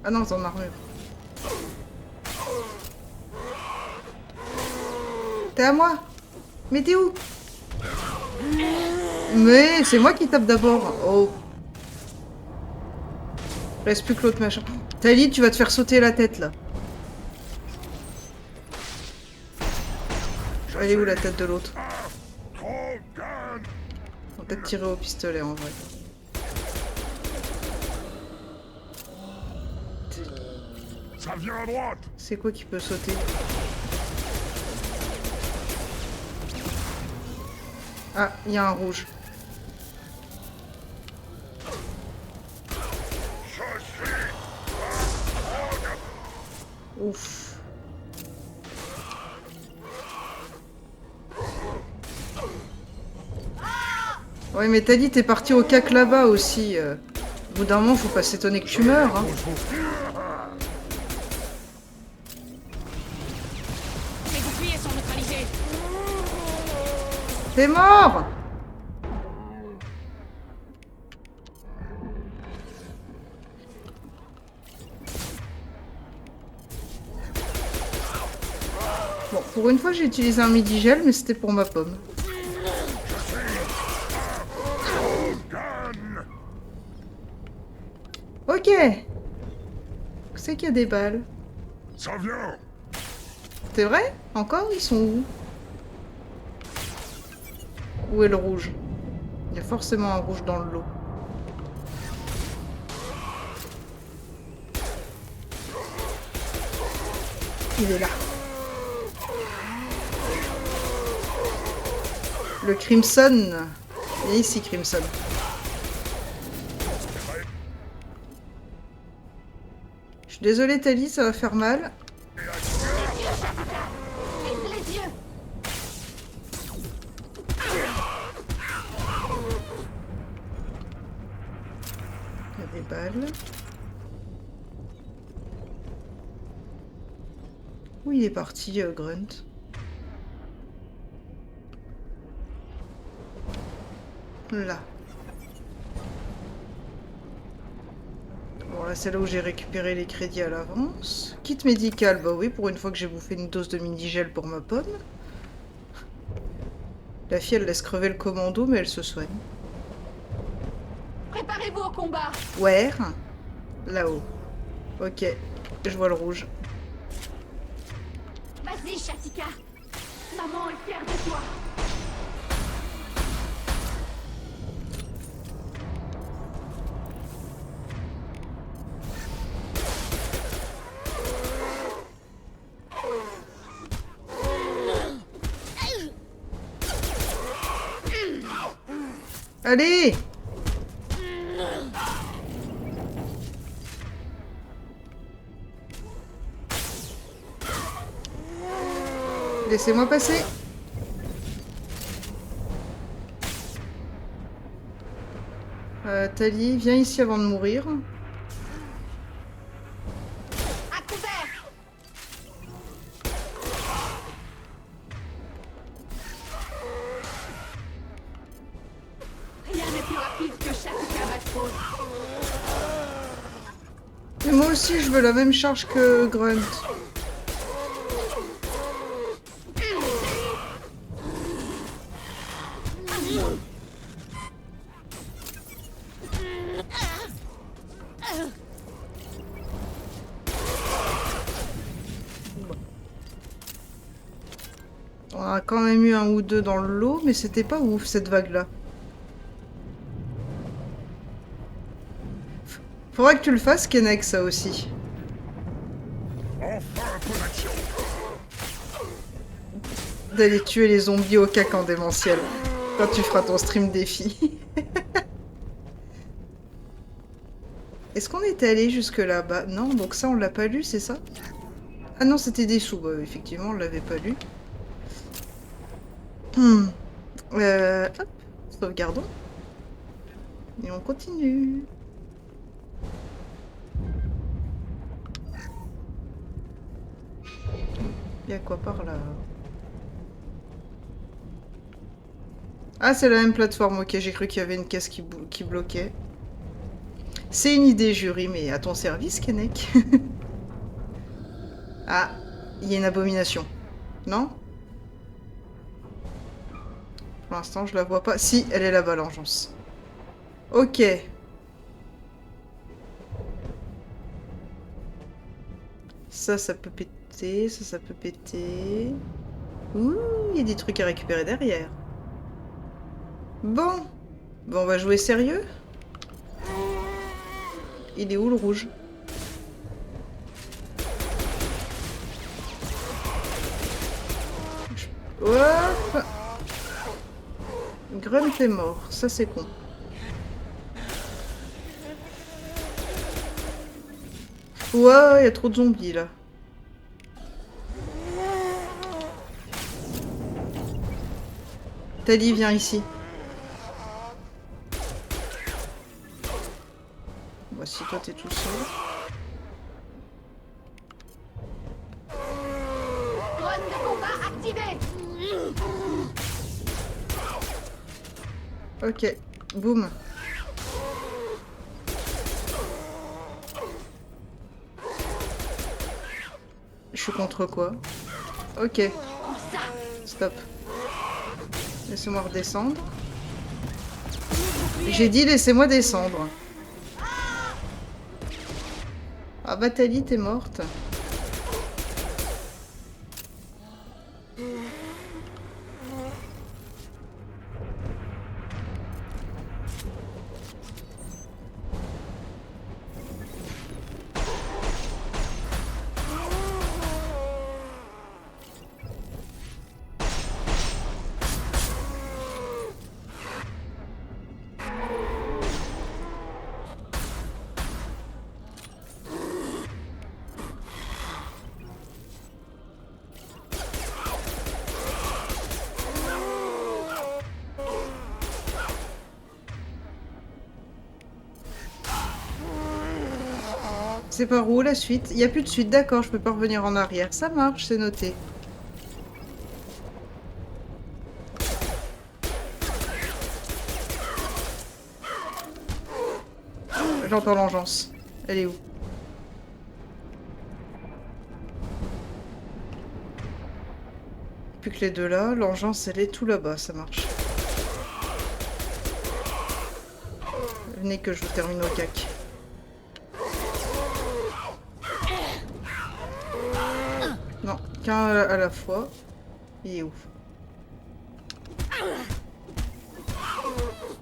Ah non, ton armure. T'es à moi. Mais t'es où? Mais c'est moi qui tape d'abord. Oh. Reste plus que l'autre machin. Tali, tu vas te faire sauter la tête là. Elle est où la tête de l'autre? On va peut-être tirer au pistolet en vrai. Ça vient à droite. C'est quoi qui peut sauter? Ah, il y a un rouge. Ouf. Ouais, mais t'as dit t'es parti au cac là-bas aussi. Au bout d'un moment, faut pas s'étonner que tu meurs. Hein. Les boucliers sont neutralisés. T'es mort! Bon, pour une fois, j'ai utilisé un midi-gel, mais c'était pour ma pomme. Ok. C'est qu'il y a des balles. Ça vient. C'est vrai? Encore? Ils sont où? Où est le rouge? Il y a forcément un rouge dans le lot. Il est là. Le Crimson. Viens ici, Crimson. Je suis désolée, Tali, ça va faire mal. Il y a des balles. Où il est parti, Grunt? Là. Bon, là, c'est là où j'ai récupéré les crédits à l'avance. Kit médical, bah oui, pour une fois que j'ai bouffé une dose de mini-gel pour ma pomme. La fille, elle laisse crever le commando, mais elle se soigne. Préparez-vous au combat. Where? Là-haut. Ok, je vois le rouge. Vas-y, Shatika. Maman est fière de toi. Allez! Laissez-moi passer. Tali, viens ici avant de mourir. À couvert. Rien n'est plus rapide que Shatika Matpose. Mais moi aussi, je veux la même charge que Grunt. On a quand même eu un ou deux dans le lot, mais c'était pas ouf cette vague-là. Faudrait que tu le fasses, Kenneck, ça aussi. Enfin un peu d'action. D'aller tuer les zombies au cac en démentiel. Quand tu feras ton stream défi. Est-ce qu'on était allé jusque là-bas? Non, donc ça on l'a pas lu, c'est ça? Ah non, c'était des sous. Bah, effectivement, on l'avait pas lu. Hop, sauvegardons. Et on continue. Il y a quoi par là? Ah, c'est la même plateforme. Ok, j'ai cru qu'il y avait une caisse qui bloquait. C'est une idée, jury, mais à ton service, Kenneck. Ah, il y a une abomination. Non? Pour l'instant, je la vois pas. Si, elle est là-bas, l'engeance. Ok. Ça peut péter. Ça peut péter. Ouh, il y a des trucs à récupérer derrière. Bon. Bon, on va jouer sérieux. Il est où le rouge? Hop. Grunt est mort, ça c'est con. Ouais, il y a trop de zombies là. Tali, viens ici. Bah, si toi t'es tout seul. Drone de combat activé. Ok, boum. Je suis contre quoi? Ok. Stop. Laissez-moi redescendre. J'ai dit laissez-moi descendre. Ah bah Tali, t'es morte. C'est par où la suite? Il n'y a plus de suite, d'accord, je peux pas revenir en arrière. Ça marche, c'est noté. J'entends l'engeance. Elle est où? Plus que les deux là, l'engeance elle est tout là-bas, ça marche. Venez que je vous termine au cac. Non, qu'un à la fois. Il est où?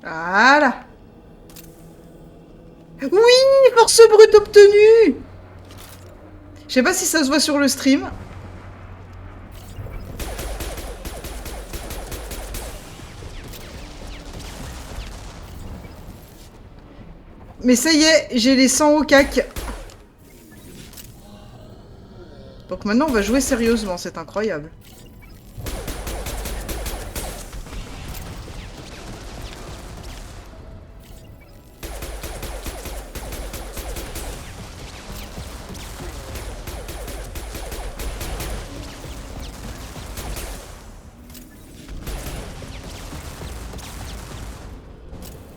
Voilà. Oui, force brute obtenue. Je sais pas si ça se voit sur le stream. Mais ça y est, j'ai les 100 au cac. Donc maintenant, on va jouer sérieusement, c'est incroyable.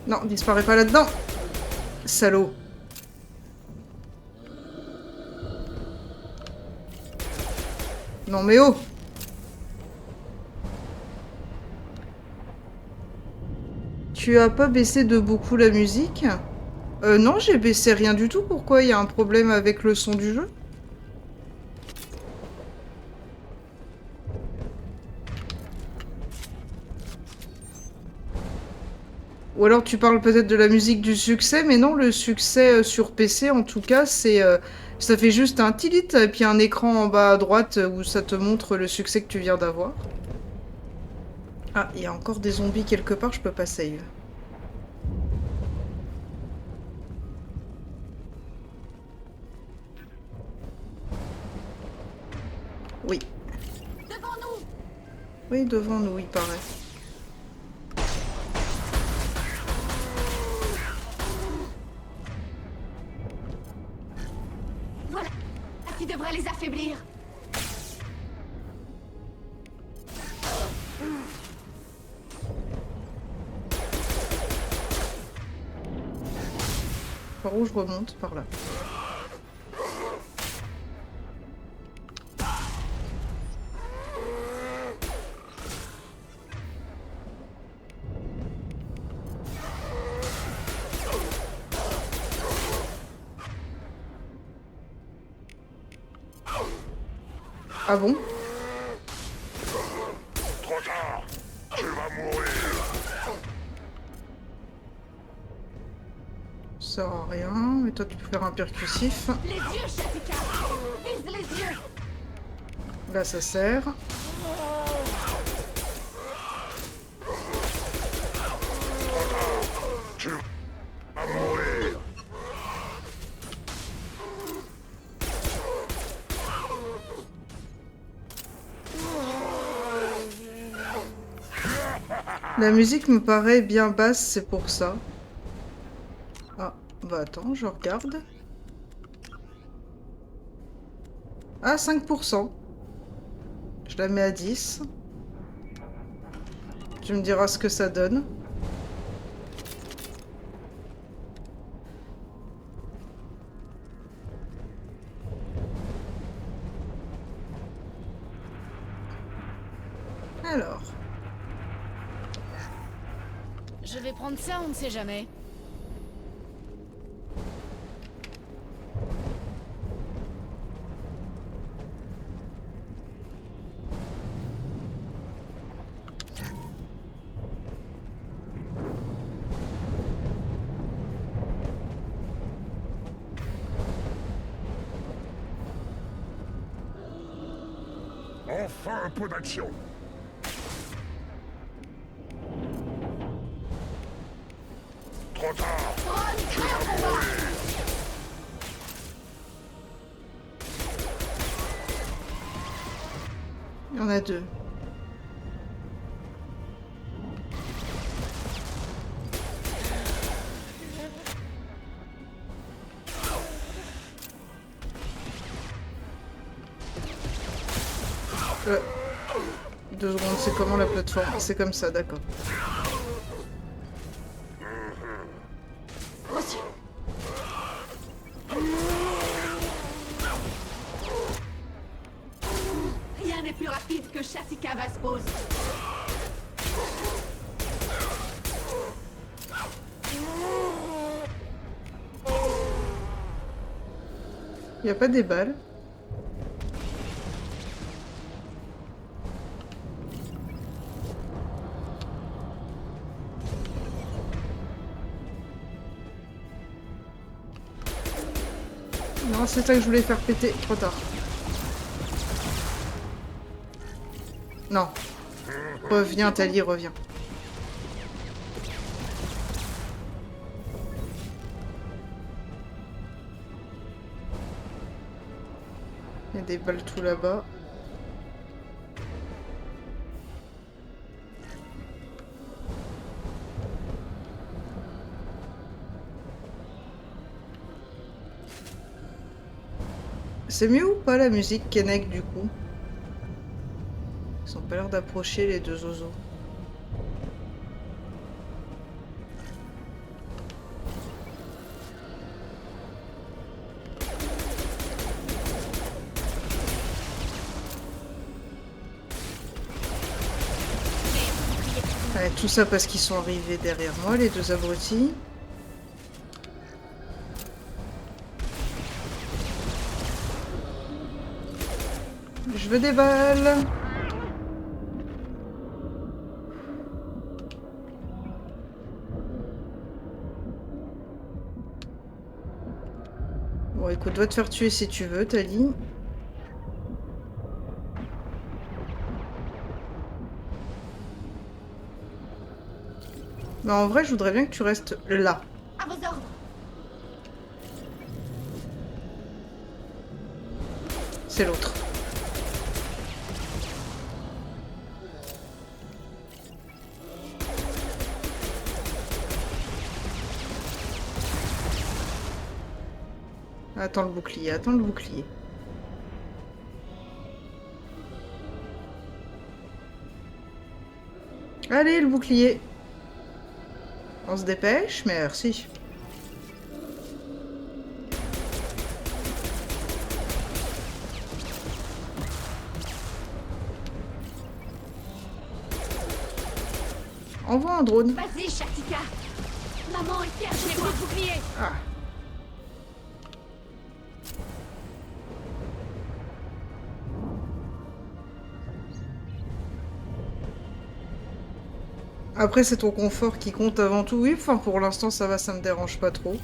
Non, disparaît pas là-dedans. Salaud. Non mais oh! Tu as pas baissé de beaucoup la musique? Non, j'ai baissé rien du tout. Pourquoi? Il y a un problème avec le son du jeu? Ou alors tu parles peut-être de la musique du succès, mais non, le succès sur PC en tout cas, c'est ça fait juste un tilit et puis un écran en bas à droite où ça te montre le succès que tu viens d'avoir. Ah, il y a encore des zombies quelque part, je peux pas save. Oui. Devant nous. Oui, devant nous, il paraît. Voilà. Qui devrait les affaiblir. Par où je remonte? Par là. Ah bon? Trop tard. Tu vas mourir. Ça sert à rien. Et toi, tu peux faire un percussif. Les yeux, Shatika! Vise les yeux! Là, ça sert. Tu vas mourir. La musique me paraît bien basse, c'est pour ça. Ah, bah attends, je regarde. Ah, 5%. Je la mets à 10. Tu me diras ce que ça donne. Alors. Je vais prendre ça, on ne sait jamais. Enfin un peu d'action. Trop tard. Tu vas mourir. Il y en a deux. Euh, 2 secondes, c'est comment la plateforme? C'est comme ça, d'accord. Rien n'est plus rapide que Shatika Vaspose. Il n'y a pas des balles. Non, c'est ça que je voulais faire péter. Trop tard. Non. Reviens, Tali, reviens. Il y a des balles tout là-bas. C'est mieux ou pas la musique Kennek du coup? Ils ont pas l'air d'approcher les deux oiseaux. Ouais, tout ça parce qu'ils sont arrivés derrière moi, les deux abrutis. Je veux des balles. Bon, écoute, va te faire tuer si tu veux, Tali. Mais en vrai, je voudrais bien que tu restes là. À vos ordres. C'est l'autre. Attends le bouclier, attends le bouclier. Allez, le bouclier. On se dépêche, merci. Envoie un drone. Vas-y, Shatika. Maman est fière de moi. Ah. Après, c'est ton confort qui compte avant tout. Oui, enfin, pour l'instant, ça va, ça me dérange pas trop.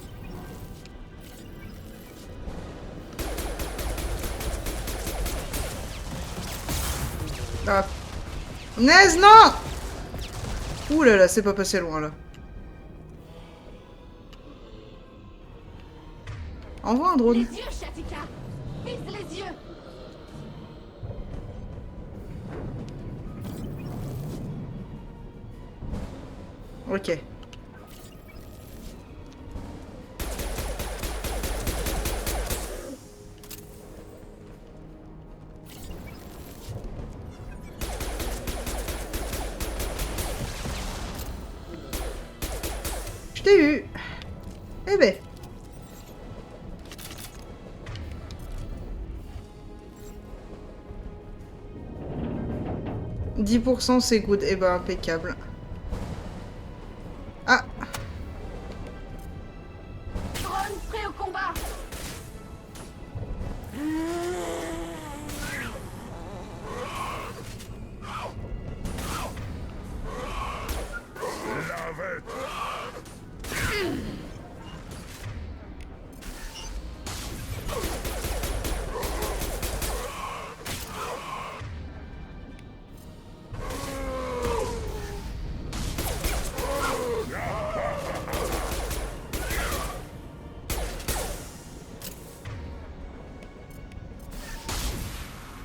Ah. Naise, non! Ouh là là, c'est pas passé loin, là. Envoie un drone. Les yeux, Shatika! Vise les yeux! Ok. Je t'ai eu. Eh ben. « 10% c'est good. Eh ben, impeccable. Ah. Drone prêt au combat!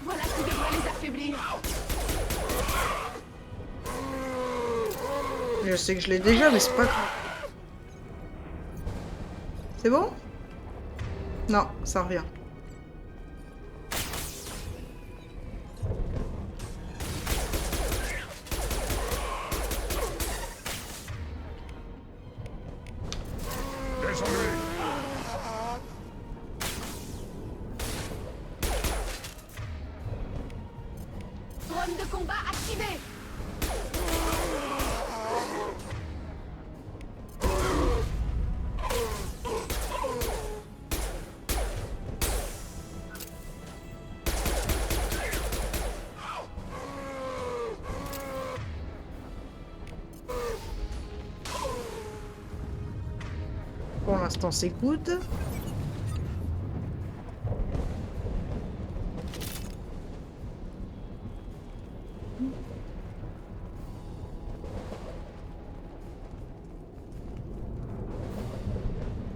Voilà qui devrait les affaiblir. Je sais que je l'ai déjà, mais c'est pas grave. C'est bon? Non, ça revient. Drone de combat activé! Pour l'instant, c'est good.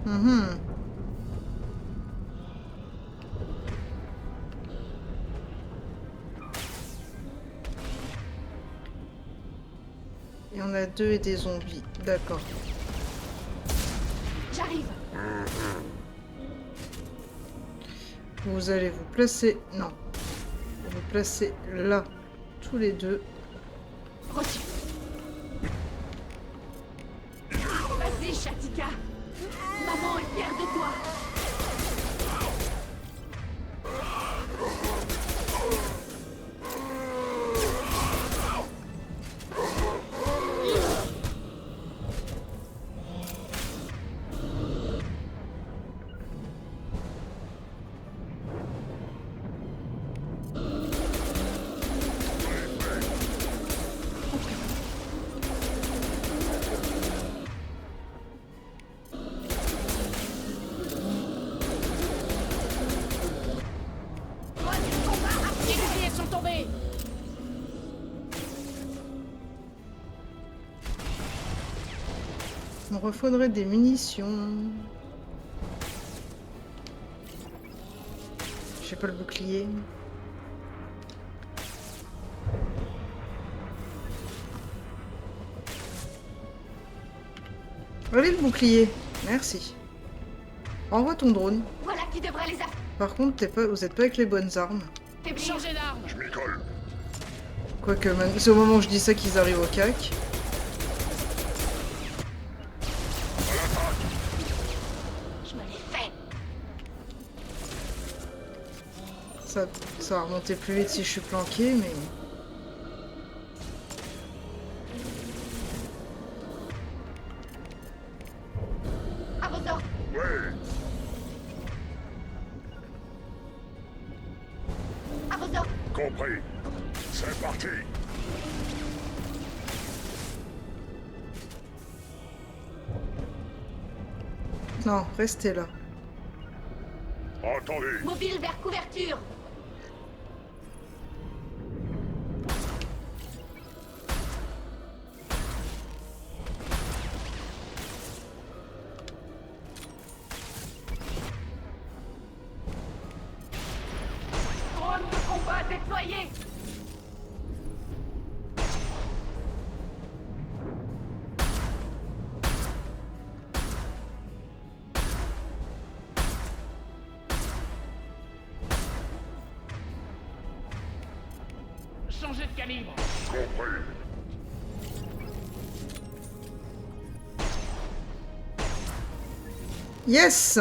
Mhm. Il y en a deux et des zombies. D'accord. J'arrive! Vous allez vous placer... Non. Vous placez là, tous les deux. Reçu! Vas-y, Shatika! Maman est fière de toi! Les boucliers sont tombés! Il me refaudrait des munitions. J'ai pas le bouclier. Allez, le bouclier. Merci. Envoie ton drone. Voilà qui devrait les affaiblir. Par contre, vous êtes pas avec les bonnes armes. Changez d'arme! Je m'y colle. Quoique, c'est au moment où je dis ça qu'ils arrivent au cac. Je me l'ai fait! Ça va remonter plus vite si je suis planqué, mais... À vos ordres! Ouais. À vos ordres! Compris. C'est parti. Non, restez là. Attendez. Mobile vers couverture. Drone de combat déployé. Changez de calibre. Compris. Yes!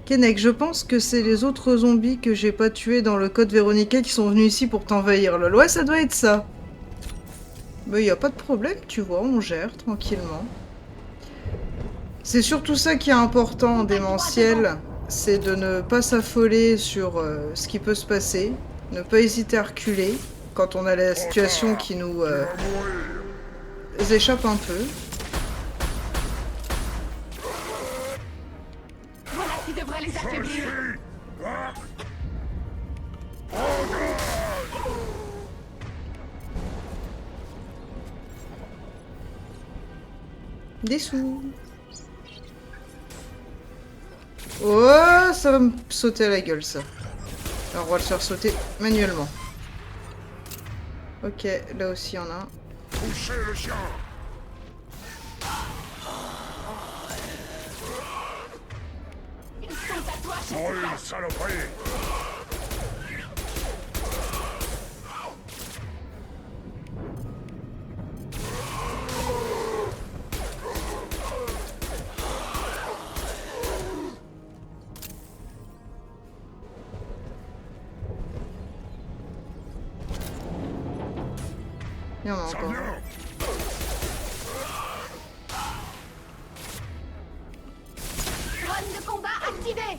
Kennek, je pense que c'est les autres zombies que j'ai pas tués dans le code Véronica qui sont venus ici pour t'envahir, lol. Ouais, ça doit être ça. Mais y a pas de problème, tu vois, on gère tranquillement. C'est surtout ça qui est important en démentiel, c'est de ne pas s'affoler sur ce qui peut se passer, ne pas hésiter à reculer quand on a la situation qui nous échappe un peu. Voilà qui devrait les affaiblir. Des sous. Oh, ça va me sauter à la gueule, ça. Alors, on va le faire sauter manuellement. Ok, là aussi, il y en a un. Touchez le chien. Ils sont à toi, chef. Oh, une saloperie. Il y en a encore. Drone de combat activé.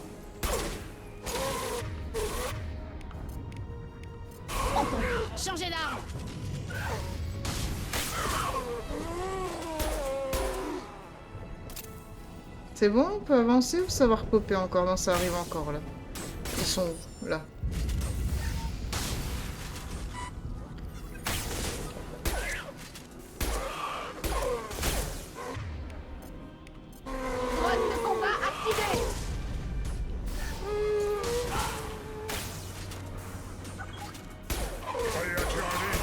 Changez d'arme. C'est bon, on peut avancer ou ça va repopper encore? Non, ça arrive encore, là. Ils sont où? Là. Drone de combat activé. Allez, attirez.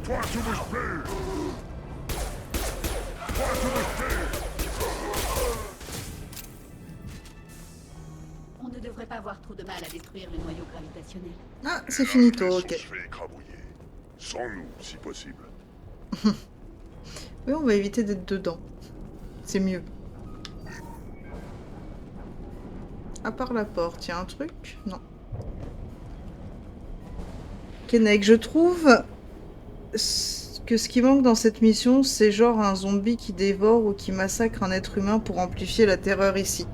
Toi, tu bouges plus. Toi, tu bouges plus. On ne devrait pas avoir trop de mal à détruire le noyau gravitationnel. Ah, c'est finito, On ok. se fait écrabouiller. Sans nous, si possible. Oui, on va éviter d'être dedans. C'est mieux. À part la porte, il y a un truc? Non. Kennek, je trouve que ce qui manque dans cette mission, c'est genre un zombie qui dévore ou qui massacre un être humain pour amplifier la terreur ici.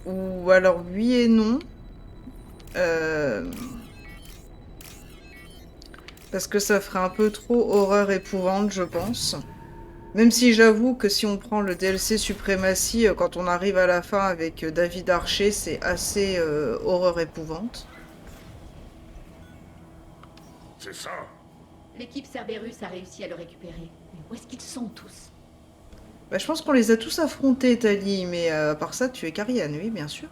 Ou alors oui et non. Parce que ça ferait un peu trop horreur épouvante, je pense. Même si j'avoue que si on prend le DLC Suprématie, quand on arrive à la fin avec David Archer, c'est assez horreur épouvante. C'est ça. L'équipe Cerberus a réussi à le récupérer. Mais où est-ce qu'ils sont tous? Bah, je pense qu'on les a tous affrontés, Tali, mais à part ça, tu es Karian, oui, bien sûr.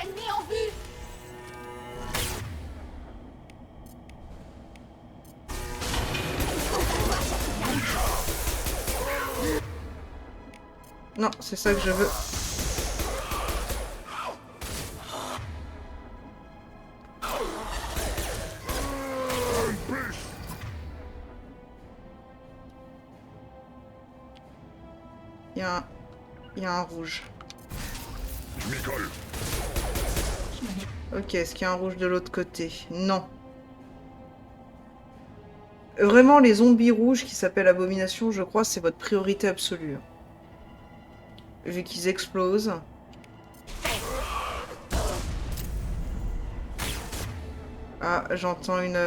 Ennemi en vue. Non, c'est ça que je veux. Il y a un rouge. Je m'y colle. Ok, est-ce qu'il y a un rouge de l'autre côté? Non. Vraiment, les zombies rouges qui s'appellent Abomination, je crois, c'est votre priorité absolue. Vu qu'ils explosent. Ah, j'entends une...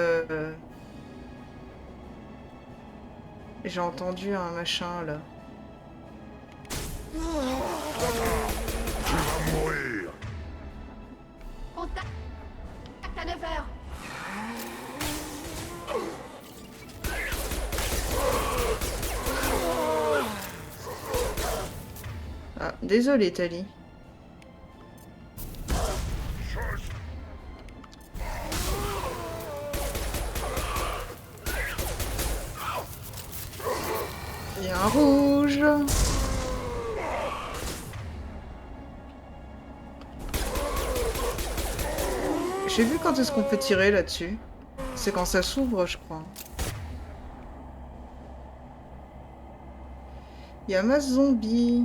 J'ai entendu un machin, là. Tu vas mourir. Contact à 9h. Ah, désolé, Tali. Il y a un rouge. J'ai vu quand est-ce qu'on peut tirer là-dessus. C'est quand ça s'ouvre, je crois. Il y a masse zombie.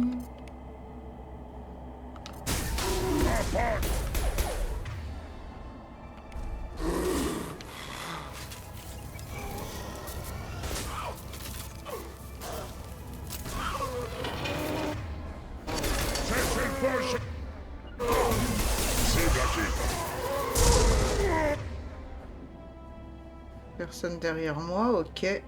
Personne derrière moi, ok.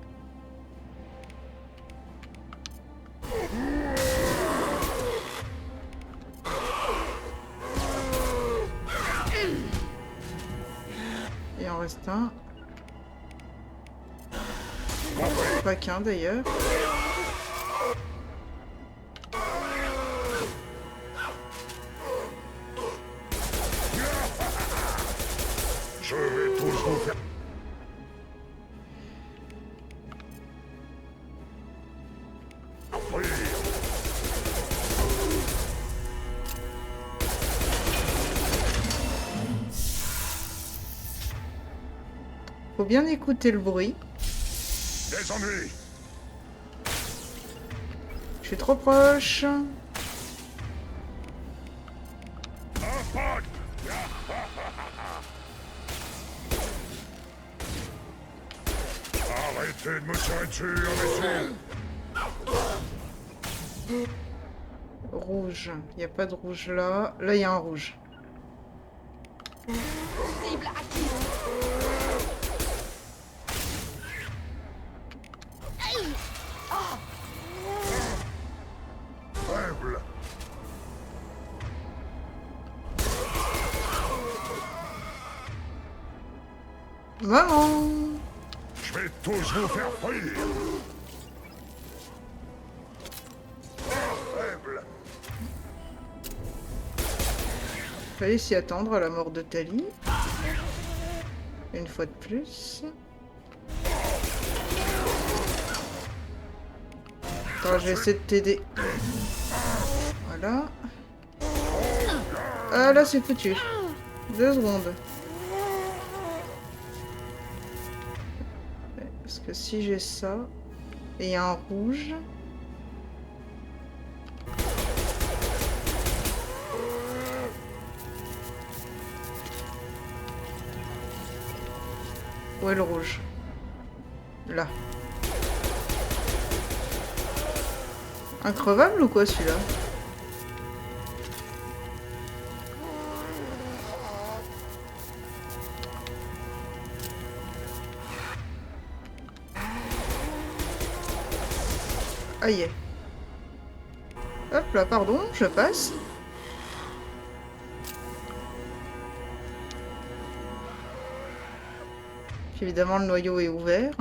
Il en reste un. Pas qu'un d'ailleurs. Je vais tous vous faire... Faut bien écouter le bruit. Des ennuis. Je suis trop proche. Arrêtez de me tirer dessus, imbécile. Rouge. Il n'y a pas de rouge là. Là, il y a un rouge. Cible active. Faible. Maman! Je vais tous vous faire fuir. Faible. Fallait s'y attendre à la mort de Tali. Une fois de plus. Attends, je vais essayer de t'aider. Voilà. Ah là, c'est foutu. 2 secondes. Parce que si j'ai ça, et il y a un rouge. Où est le rouge? Là. Increvable ou quoi celui-là? Aïe. Hop là, pardon, je passe. Puis évidemment, le noyau est ouvert.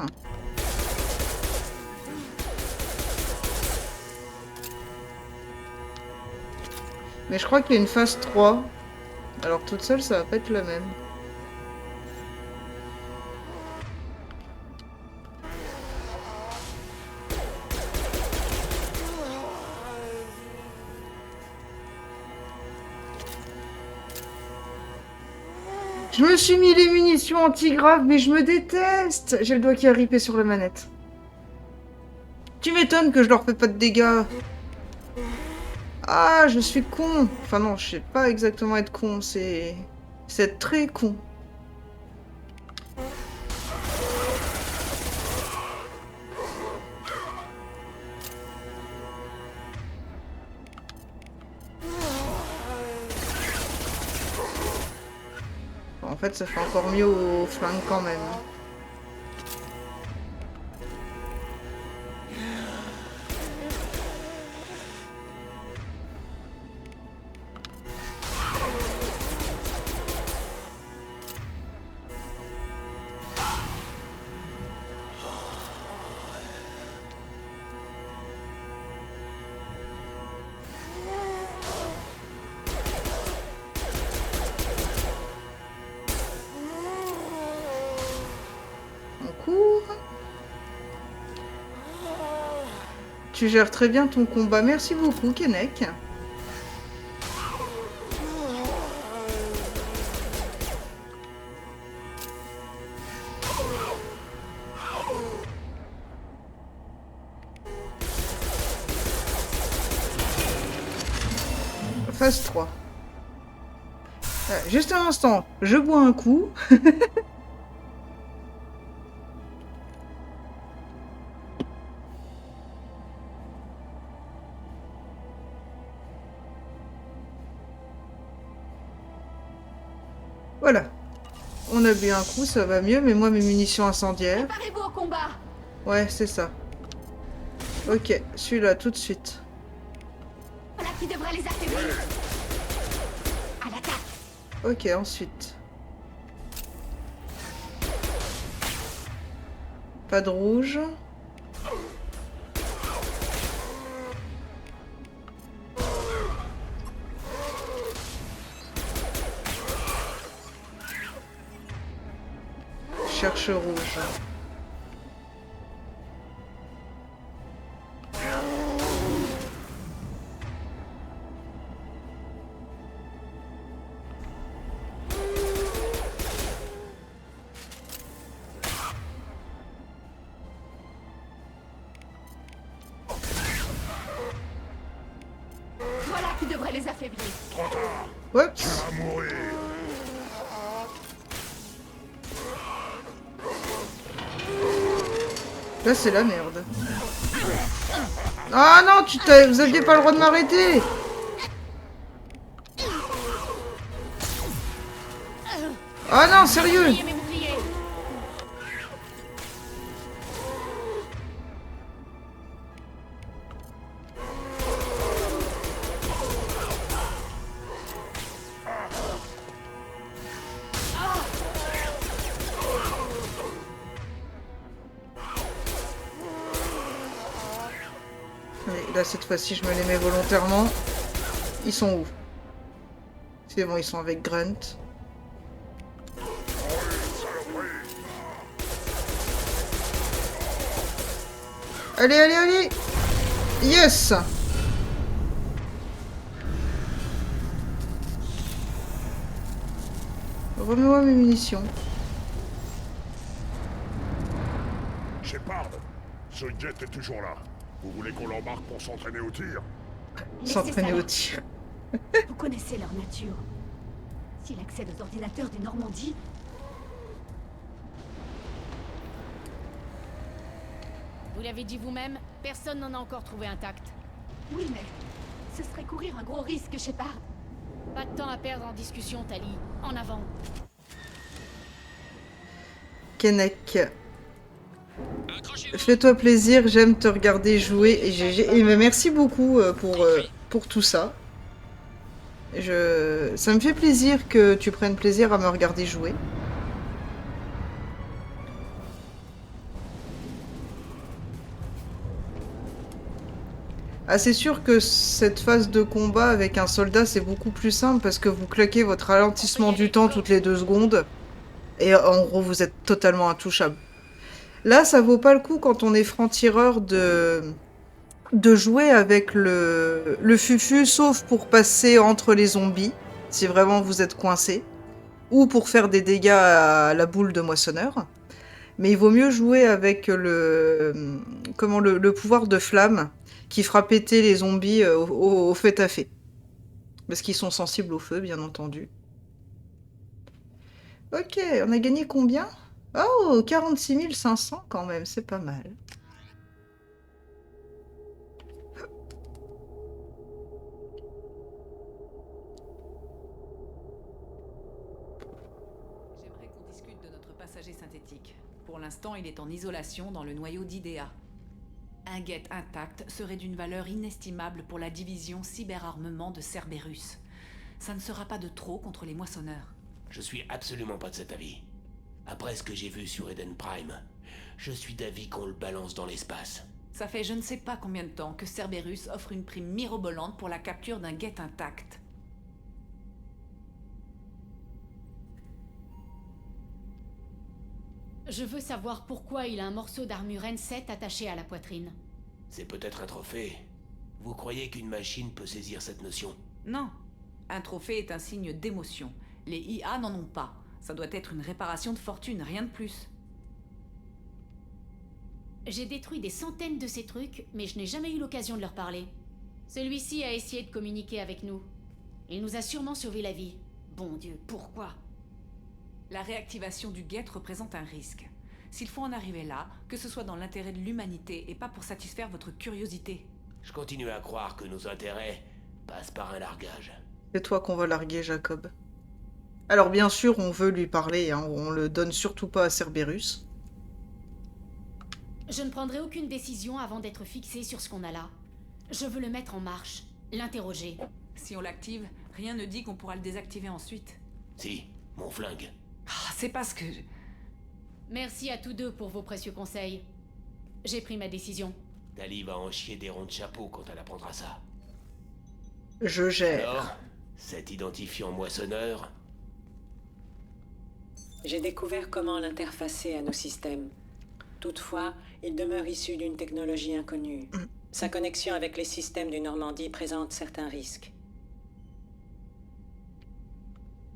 Mais je crois qu'il y a une phase 3. Alors toute seule, ça va pas être la même. Je me suis mis les munitions anti-graves, mais je me déteste. J'ai le doigt qui a ripé sur la manette. Tu m'étonnes que je leur fais pas de dégâts. Ah, je suis con. Enfin non, je sais pas exactement être con, c'est être très con. En fait, ça fait encore mieux au flingue quand même. Tu gères très bien ton combat. Merci beaucoup, Kennec. Phase 3. Juste un instant, je bois un coup. Voilà. On a bu un coup, ça va mieux, mais moi, mes munitions incendiaires... Préparez-vous au combat. Ouais, c'est ça. Ok, celui-là, tout de suite. Voilà qui devrait les affaiblir. À l'attaque. Ok, ensuite. Pas de rouge. Cherche rouge. Voilà qui devrait les affaiblir. Oups. Là, c'est la merde. Ah non, vous aviez pas le droit de m'arrêter. Ah non, sérieux. Là, cette fois-ci, je me les mets volontairement. Ils sont où? C'est bon, ils sont avec Grunt. Allez, allez, allez! Yes! Remets-moi mes munitions. Shepard, ce jet est toujours là. Vous voulez qu'on l'embarque pour s'entraîner au tir? S'entraîner au tir. Vous connaissez leur nature. S'il accède aux ordinateurs des Normandies... Vous l'avez dit vous-même, personne n'en a encore trouvé intact. Oui, mais ce serait courir un gros risque, Shepard. Pas de temps à perdre en discussion, Tali. En avant. Kennec. Fais-toi plaisir, j'aime te regarder jouer. Et merci beaucoup pour tout ça. Ça me fait plaisir que tu prennes plaisir à me regarder jouer. Ah, c'est sûr que cette phase de combat avec un soldat, c'est beaucoup plus simple parce que vous claquez votre ralentissement du temps toutes les 2 secondes. Et en gros, vous êtes totalement intouchable. Là, ça vaut pas le coup quand on est franc-tireur de jouer avec le fufu, sauf pour passer entre les zombies, si vraiment vous êtes coincé, ou pour faire des dégâts à la boule de moissonneur. Mais il vaut mieux jouer avec le pouvoir de flamme, qui fera péter les zombies au fait à fait. Parce qu'ils sont sensibles au feu, bien entendu. Ok, on a gagné combien? Oh, 46 500 quand même, c'est pas mal. J'aimerais qu'on discute de notre passager synthétique. Pour l'instant, il est en isolation dans le noyau d'IDEA. Un Geth intact serait d'une valeur inestimable pour la division cyberarmement de Cerberus. Ça ne sera pas de trop contre les moissonneurs. Je suis absolument pas de cet avis. Après ce que j'ai vu sur Eden Prime, je suis d'avis qu'on le balance dans l'espace. Ça fait je ne sais pas combien de temps que Cerberus offre une prime mirobolante pour la capture d'un Geth intact. Je veux savoir pourquoi il a un morceau d'armure N7 attaché à la poitrine. C'est peut-être un trophée. Vous croyez qu'une machine peut saisir cette notion? Non. Un trophée est un signe d'émotion. Les IA n'en ont pas. Ça doit être une réparation de fortune, rien de plus. J'ai détruit des centaines de ces trucs, mais je n'ai jamais eu l'occasion de leur parler. Celui-ci a essayé de communiquer avec nous. Il nous a sûrement sauvé la vie. Bon Dieu, pourquoi? La réactivation du Geth représente un risque. S'il faut en arriver là, que ce soit dans l'intérêt de l'humanité et pas pour satisfaire votre curiosité. Je continue à croire que nos intérêts passent par un largage. C'est toi qu'on va larguer, Jacob. Alors bien sûr, on veut lui parler, hein, on le donne surtout pas à Cerberus. Je ne prendrai aucune décision avant d'être fixé sur ce qu'on a là. Je veux le mettre en marche, l'interroger. Si on l'active, rien ne dit qu'on pourra le désactiver ensuite. Si, mon flingue. Ah, c'est parce que... Merci à tous deux pour vos précieux conseils. J'ai pris ma décision. Tali va en chier des ronds de chapeau quand elle apprendra ça. Je gère. Alors, cet identifiant moissonneur... J'ai découvert comment l'interfacer à nos systèmes. Toutefois, il demeure issu d'une technologie inconnue. Sa connexion avec les systèmes du Normandie présente certains risques.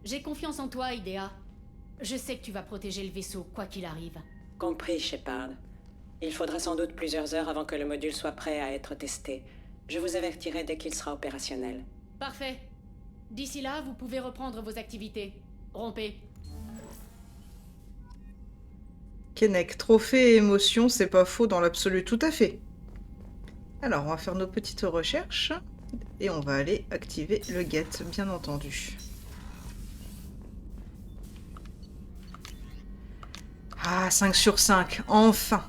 J'ai confiance en toi, Idea. Je sais que tu vas protéger le vaisseau, quoi qu'il arrive. Compris, Shepard. Il faudra sans doute plusieurs heures avant que le module soit prêt à être testé. Je vous avertirai dès qu'il sera opérationnel. Parfait. D'ici là, vous pouvez reprendre vos activités. Rompez. Kennec, trophée et émotion, c'est pas faux dans l'absolu, tout à fait. Alors, on va faire nos petites recherches. Et on va aller activer le Geth, bien entendu. Ah, 5 sur 5, enfin.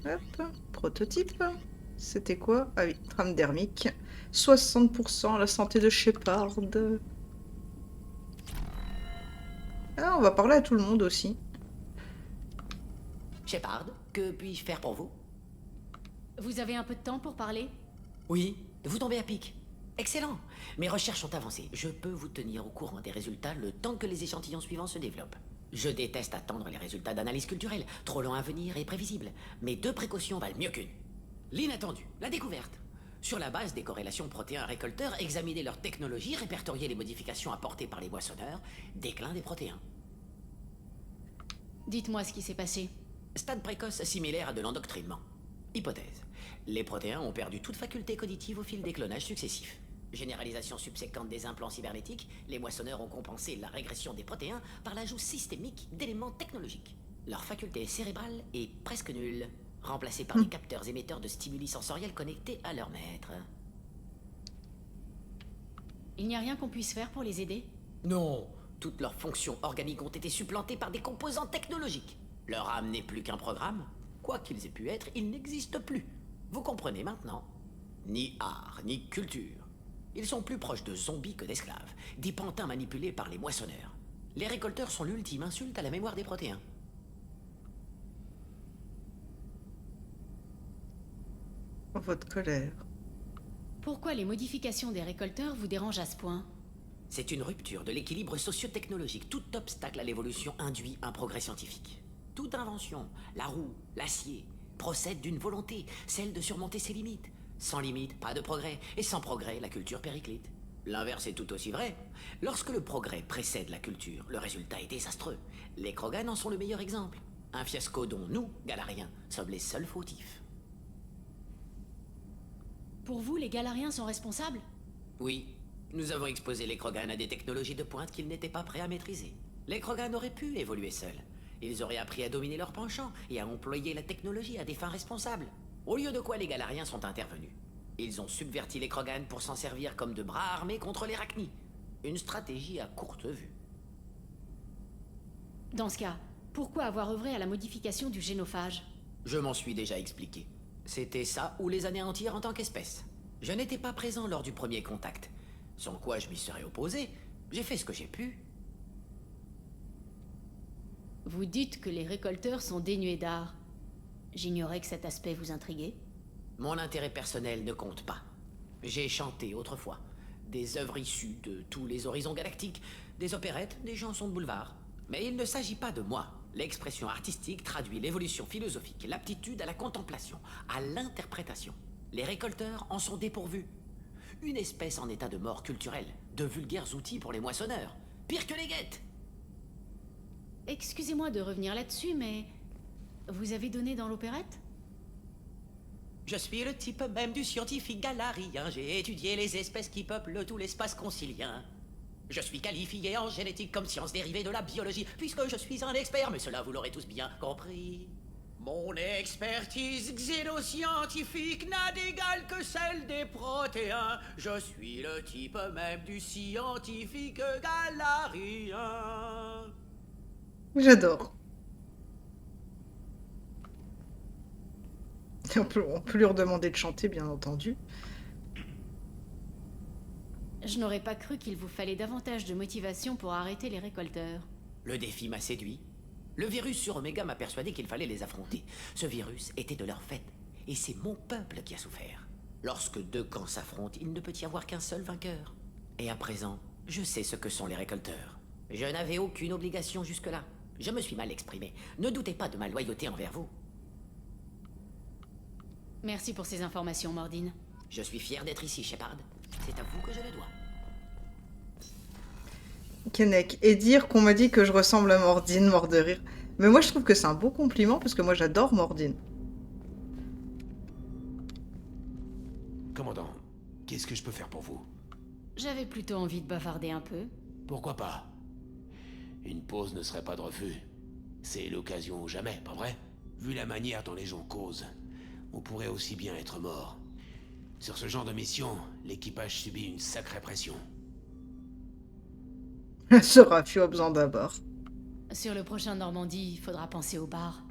Hop, prototype. C'était quoi? Ah oui, trame dermique. 60% la santé de Shepard. Ah, on va parler à tout le monde aussi. Shepard, que puis-je faire pour vous? Vous avez un peu de temps pour parler? Oui, vous tombez à pic. Excellent. Mes recherches ont avancé. Je peux vous tenir au courant des résultats le temps que les échantillons suivants se développent. Je déteste attendre les résultats d'analyse culturelle. Trop long à venir et prévisible. Mais 2 précautions valent mieux qu'une. L'inattendu, la découverte. Sur la base des corrélations protéins-récolteurs, examiner leur technologie, répertorier les modifications apportées par les moissonneurs, déclin des protéins. Dites-moi ce qui s'est passé. Stade précoce similaire à de l'endoctrinement. Hypothèse. Les protéins ont perdu toute faculté cognitive au fil des clonages successifs. Généralisation subséquente des implants cybernétiques, les moissonneurs ont compensé la régression des protéins par l'ajout systémique d'éléments technologiques. Leur faculté cérébrale est presque nulle, remplacée par des capteurs émetteurs de stimuli sensoriels connectés à leur maître. Il n'y a rien qu'on puisse faire pour les aider? Non, toutes leurs fonctions organiques ont été supplantées par des composants technologiques. Leur âme n'est plus qu'un programme. Quoi qu'ils aient pu être, ils n'existent plus. Vous comprenez maintenant? Ni art, ni culture. Ils sont plus proches de zombies que d'esclaves, des pantins manipulés par les moissonneurs. Les récolteurs sont l'ultime insulte à la mémoire des protéins. Votre colère. Pourquoi les modifications des récolteurs vous dérangent à ce point? C'est une rupture de l'équilibre socio-technologique. Tout obstacle à l'évolution induit un progrès scientifique. Toute invention, la roue, l'acier, procède d'une volonté, celle de surmonter ses limites. Sans limite, pas de progrès, et sans progrès, la culture périclite. L'inverse est tout aussi vrai. Lorsque le progrès précède la culture, le résultat est désastreux. Les Krogan en sont le meilleur exemple. Un fiasco dont nous, Galariens, sommes les seuls fautifs. Pour vous, les Galariens sont responsables? Oui, nous avons exposé les Krogan à des technologies de pointe qu'ils n'étaient pas prêts à maîtriser. Les Krogan auraient pu évoluer seuls. Ils auraient appris à dominer leur penchant et à employer la technologie à des fins responsables. Au lieu de quoi les Galariens sont intervenus. Ils ont subverti les Krogan pour s'en servir comme de bras armés contre les Rachni. Une stratégie à courte vue. Dans ce cas, pourquoi avoir œuvré à la modification du génophage? Je m'en suis déjà expliqué. C'était ça ou les anéantir en tant qu'espèce. Je n'étais pas présent lors du premier contact. Sans quoi je m'y serais opposé. J'ai fait ce que j'ai pu. Vous dites que les récolteurs sont dénués d'art. J'ignorais que cet aspect vous intriguait. Mon intérêt personnel ne compte pas. J'ai chanté autrefois. Des œuvres issues de tous les horizons galactiques. Des opérettes, des chansons de boulevard. Mais il ne s'agit pas de moi. L'expression artistique traduit l'évolution philosophique, l'aptitude à la contemplation, à l'interprétation. Les récolteurs en sont dépourvus. Une espèce en état de mort culturelle, de vulgaires outils pour les moissonneurs. Pire que les guettes. Excusez-moi de revenir là-dessus, mais... Vous avez donné dans l'opérette? Je suis le type même du scientifique galarien. J'ai étudié les espèces qui peuplent tout l'espace concilien. Je suis qualifié en génétique comme science dérivée de la biologie, puisque je suis un expert, mais cela vous l'aurez tous bien compris. Mon expertise xénoscientifique n'a d'égal que celle des protéins. Je suis le type même du scientifique galarien. J'adore. On peut lui redemander de chanter, bien entendu. Je n'aurais pas cru qu'il vous fallait davantage de motivation pour arrêter les récolteurs. Le défi m'a séduit. Le virus sur Omega m'a persuadé qu'il fallait les affronter. Ce virus était de leur fait, et c'est mon peuple qui a souffert. Lorsque deux camps s'affrontent, il ne peut y avoir qu'un seul vainqueur. Et à présent, je sais ce que sont les récolteurs. Je n'avais aucune obligation jusque-là. Je me suis mal exprimé. Ne doutez pas de ma loyauté envers vous. Merci pour ces informations, Mordine. Je suis fier d'être ici, Shepard. C'est à vous que je le dois. Kennec. Et dire qu'on m'a dit que je ressemble à Mordine, mort de rire. Mais moi, je trouve que c'est un beau compliment, parce que moi, j'adore Mordine. Commandant, qu'est-ce que je peux faire pour vous? J'avais plutôt envie de bavarder un peu. Pourquoi pas? Une pause ne serait pas de refus. C'est l'occasion ou jamais, pas vrai? Vu la manière dont les gens causent, on pourrait aussi bien être mort. Sur ce genre de mission, l'équipage subit une sacrée pression. Ce raffut a besoin d'abord. Sur le prochain Normandie, il faudra penser au bar.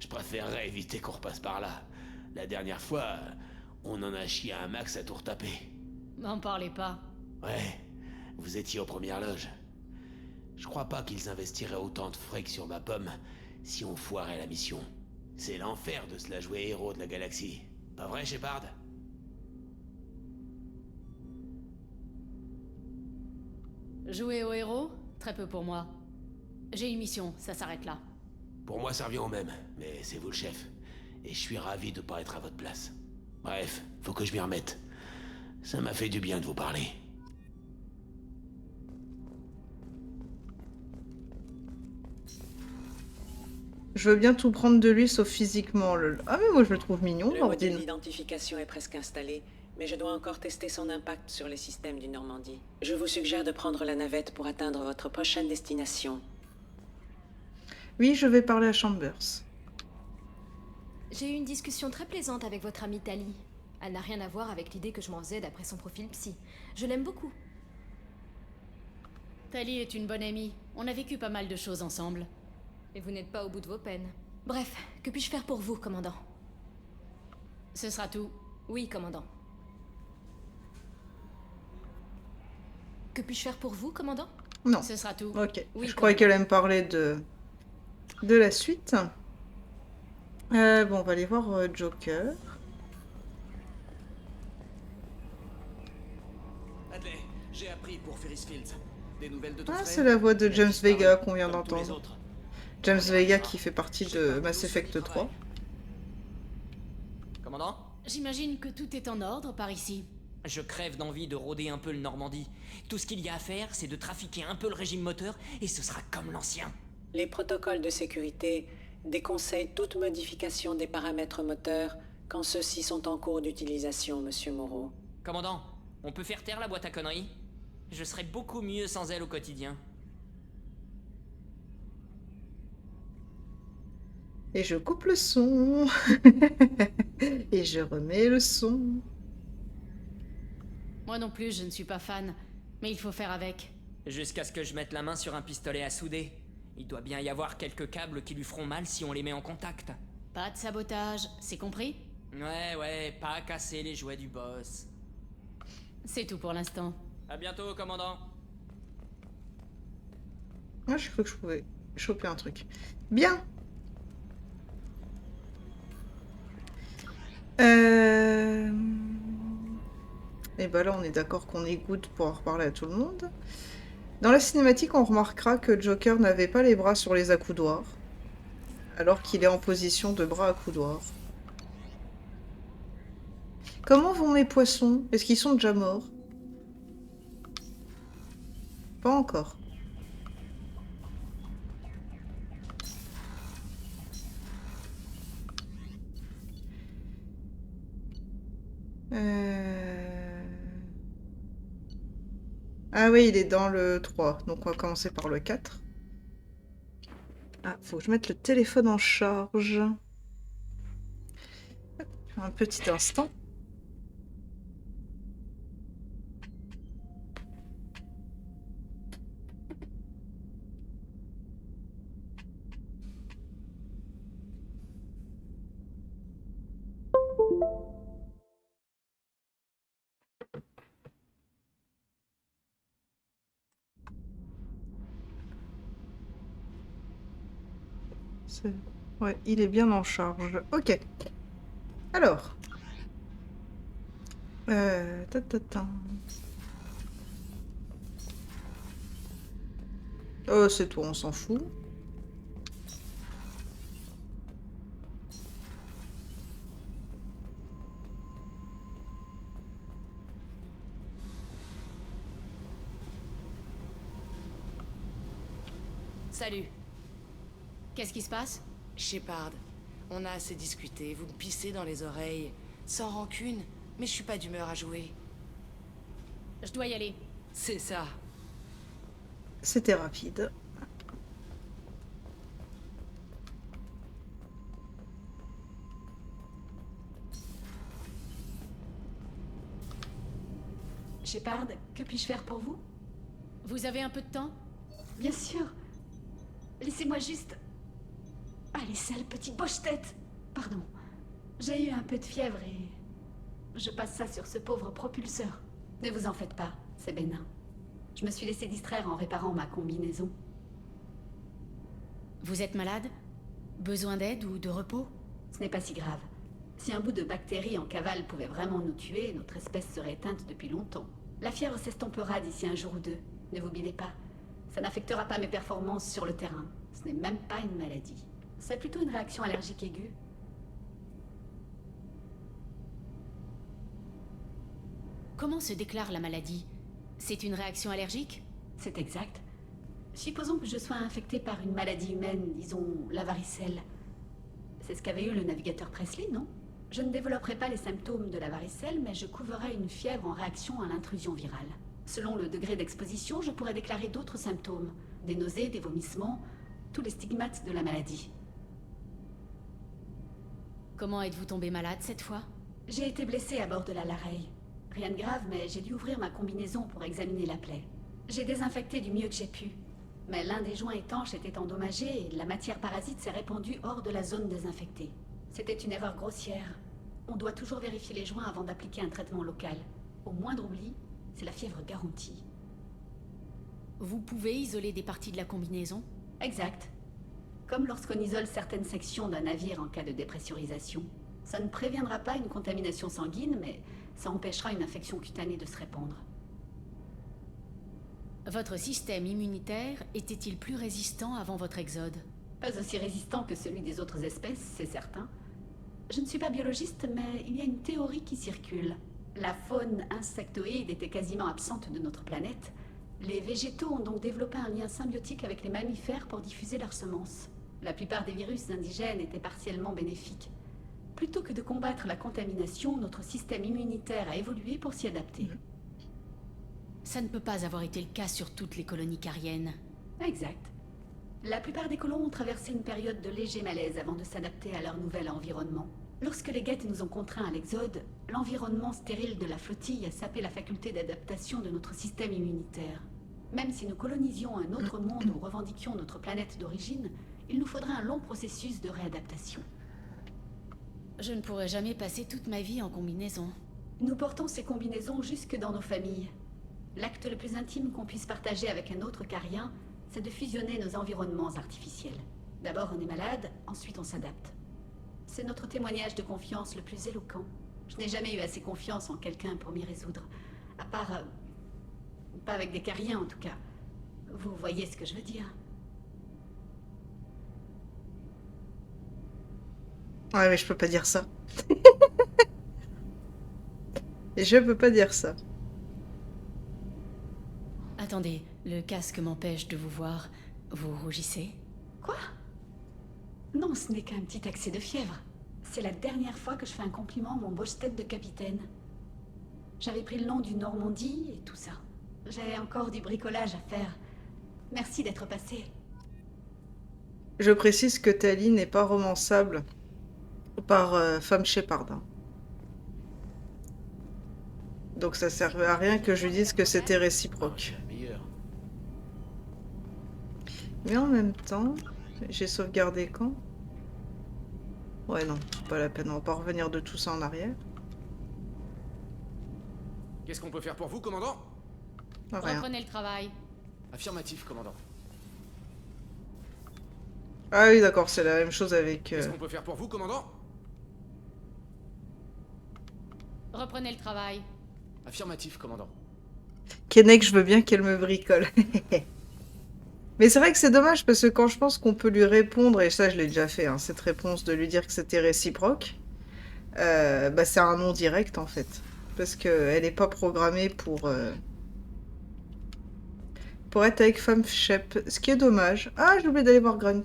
je préférerais éviter qu'on repasse par là. La dernière fois, on en a chié un max à tout retaper. M'en parlez pas. Ouais, vous étiez aux premières loges. Je crois pas qu'ils investiraient autant de fric sur ma pomme si on foirait la mission. C'est l'enfer de se la jouer héros de la galaxie. Pas vrai, Shepard? Jouer au héros? Très peu pour moi. J'ai une mission, ça s'arrête là. Pour moi, ça revient au même, mais c'est vous le chef. Et je suis ravi de pas être à votre place. Bref, faut que je m'y remette. Ça m'a fait du bien de vous parler. Je veux bien tout prendre de lui, sauf physiquement. Ah mais moi je le trouve mignon, Le Mordine. module d'identification est presque installé, mais je dois encore tester son impact sur les systèmes du Normandie. Je vous suggère de prendre la navette pour atteindre votre prochaine destination. Oui, je vais parler à Chambers. J'ai eu une discussion très plaisante avec votre amie Tali. Elle n'a rien à voir avec l'idée que je m'en faisais d'après son profil psy. Je l'aime beaucoup. Tali est une bonne amie. On a vécu pas mal de choses ensemble. Et vous n'êtes pas au bout de vos peines. Bref, que puis-je faire pour vous, commandant? Ce sera tout. Oui, commandant. Que puis-je faire pour vous, commandant? Non. Ce sera tout. Ok. Oui, je croyais qu'elle allait me parler de la suite. Bon, on va aller voir Joker. Adley, j'ai appris pour Ferris Fields. Des nouvelles de ton Ah, frère? c'est la voix de James Vega qu'on vient Comme tous les d'entendre. autres. James Vega qui fait partie de Mass Effect 3. Commandant? J'imagine que tout est en ordre par ici. Je crève d'envie de rôder un peu le Normandie. Tout ce qu'il y a à faire, c'est de trafiquer un peu le régime moteur, et ce sera comme l'ancien. Les protocoles de sécurité déconseillent toute modification des paramètres moteurs quand ceux-ci sont en cours d'utilisation, Monsieur Moreau. Commandant, on peut faire taire la boîte à conneries? Je serais beaucoup mieux sans elle au quotidien. Et je coupe le son. Et je remets le son. Moi non plus, je ne suis pas fan, mais il faut faire avec. Jusqu'à ce que je mette la main sur un pistolet à souder. Il doit bien y avoir quelques câbles qui lui feront mal si on les met en contact. Pas de sabotage, c'est compris? Ouais, pas casser les jouets du boss. C'est tout pour l'instant. À bientôt, commandant. Moi, je crois que je pouvais choper un truc. Bien. Et bah là, on est d'accord qu'on est good pour en reparler à tout le monde. Dans la cinématique, on remarquera que Joker n'avait pas les bras sur les accoudoirs, alors qu'il est en position de bras accoudoirs. Comment vont mes poissons? Est-ce qu'ils sont déjà morts? Pas encore. Ah oui, il est dans le 3, donc on va commencer par le 4. Ah, faut que je mette le téléphone en charge. Un petit instant. Ouais, il est bien en charge. Ok. Alors. Oh, c'est tout, on s'en fout. Salut. Qu'est-ce qui se passe? Shepard, on a assez discuté, vous me pissez dans les oreilles. Sans rancune, mais je suis pas d'humeur à jouer. Je dois y aller. C'est ça. C'était rapide. Shepard, que puis-je faire pour vous? Vous avez un peu de temps? Bien sûr. Laissez-moi juste... Allez, sale petit poche-tête. Pardon. J'ai eu un peu de fièvre et... je passe ça sur ce pauvre propulseur. Ne vous en faites pas, c'est bénin. Je me suis laissé distraire en réparant ma combinaison. Vous êtes malade? Besoin d'aide ou de repos? Ce n'est pas si grave. Si un bout de bactérie en cavale pouvait vraiment nous tuer, notre espèce serait éteinte depuis longtemps. La fièvre s'estompera d'ici un jour ou deux. Ne vous bilez pas. Ça n'affectera pas mes performances sur le terrain. Ce n'est même pas une maladie. C'est plutôt une réaction allergique aiguë. Comment se déclare la maladie? C'est une réaction allergique? C'est exact. Supposons que je sois infecté par une maladie humaine, disons la varicelle. C'est ce qu'avait eu le navigateur Presley, non? Je ne développerai pas les symptômes de la varicelle, mais je couverai une fièvre en réaction à l'intrusion virale. Selon le degré d'exposition, je pourrais déclarer d'autres symptômes. Des nausées, des vomissements, tous les stigmates de la maladie. Comment êtes-vous tombé malade cette fois? J'ai été blessé à bord de la Larey. Rien de grave, mais j'ai dû ouvrir ma combinaison pour examiner la plaie. J'ai désinfecté du mieux que j'ai pu. Mais l'un des joints étanches était endommagé et la matière parasite s'est répandue hors de la zone désinfectée. C'était une erreur grossière. On doit toujours vérifier les joints avant d'appliquer un traitement local. Au moindre oubli, c'est la fièvre garantie. Vous pouvez isoler des parties de la combinaison? Exact. Comme lorsqu'on isole certaines sections d'un navire en cas de dépressurisation. Ça ne préviendra pas une contamination sanguine, mais ça empêchera une infection cutanée de se répandre. Votre système immunitaire était-il plus résistant avant votre exode? Pas aussi résistant que celui des autres espèces, c'est certain. Je ne suis pas biologiste, mais il y a une théorie qui circule. La faune insectoïde était quasiment absente de notre planète, Les végétaux ont donc développé un lien symbiotique avec les mammifères pour diffuser leurs semences. La plupart des virus indigènes étaient partiellement bénéfiques. Plutôt que de combattre la contamination, notre système immunitaire a évolué pour s'y adapter. Ça ne peut pas avoir été le cas sur toutes les colonies cariennes. Exact. La plupart des colons ont traversé une période de léger malaise avant de s'adapter à leur nouvel environnement. Lorsque les Geth nous ont contraints à l'exode, l'environnement stérile de la flottille a sapé la faculté d'adaptation de notre système immunitaire. Même si nous colonisions un autre monde ou revendiquions notre planète d'origine, il nous faudrait un long processus de réadaptation. Je ne pourrai jamais passer toute ma vie en combinaison. Nous portons ces combinaisons jusque dans nos familles. L'acte le plus intime qu'on puisse partager avec un autre carien, c'est de fusionner nos environnements artificiels. D'abord on est malade, ensuite on s'adapte. C'est notre témoignage de confiance le plus éloquent. Je n'ai jamais eu assez confiance en quelqu'un pour m'y résoudre. À part... pas avec des cariens en tout cas. Vous voyez ce que je veux dire? Ouais, mais je peux pas dire ça. Je peux pas dire ça. Attendez, le casque m'empêche de vous voir. Vous rougissez? Quoi? Non, ce n'est qu'un petit accès de fièvre. C'est la dernière fois que je fais un compliment à mon beau tête de capitaine. J'avais pris le nom du Normandie et tout ça. J'ai encore du bricolage à faire. Merci d'être passé. Je précise que Tali n'est pas romançable par Femme Shepard. Hein. Donc ça servait à rien que je lui dise que c'était réciproque. Mais en même temps, j'ai sauvegardé quand? Ouais non, pas la peine, on va pas revenir de tout ça en arrière. Qu'est-ce qu'on peut faire pour vous, commandant? Rien. Reprenez le travail. Affirmatif, commandant. Ah oui d'accord, c'est la même chose avec... Qu'est-ce qu'on peut faire pour vous, commandant? Reprenez le travail. Affirmatif, commandant. Keinec, je veux bien qu'elle me bricole. Mais c'est vrai que c'est dommage parce que quand je pense qu'on peut lui répondre, et ça je l'ai déjà fait, hein, cette réponse de lui dire que c'était réciproque, bah c'est un non direct en fait. Parce qu'elle n'est pas programmée pour être avec Femme Shep, ce qui est dommage. Ah, j'ai oublié d'aller voir Grunt.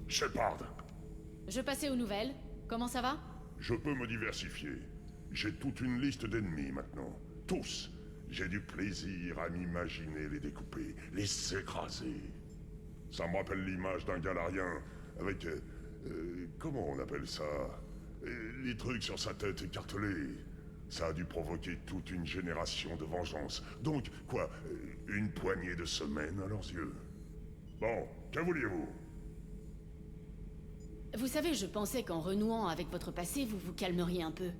Shepard, Je passais aux nouvelles. Comment ça va? je peux me diversifier. J'ai toute une liste d'ennemis maintenant. Tous. J'ai du plaisir à m'imaginer les découper, les écraser. Ça me rappelle l'image d'un galarien avec... comment on appelle ça? Les trucs sur sa tête écartelés. Ça a dû provoquer toute une génération de vengeance. Donc, quoi, une poignée de semaines à leurs yeux. Bon, que vouliez-vous? Vous savez, je pensais qu'en renouant avec votre passé, vous vous calmeriez un peu.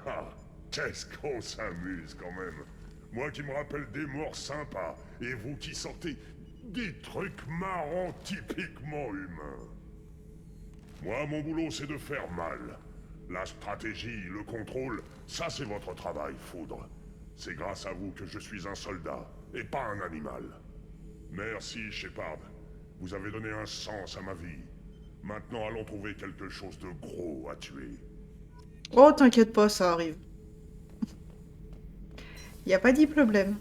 Ah, qu'est-ce qu'on s'amuse quand même. Moi qui me rappelle des morts sympas, et vous qui sortez des trucs marrants typiquement humains. Moi, mon boulot, c'est de faire mal. La stratégie, le contrôle, ça c'est votre travail, Foudre. C'est grâce à vous que je suis un soldat, et pas un animal. Merci, Shepard. Vous avez donné un sens à ma vie. Maintenant, allons trouver quelque chose de gros à tuer. Oh, t'inquiète pas, ça arrive. Y a pas de problème.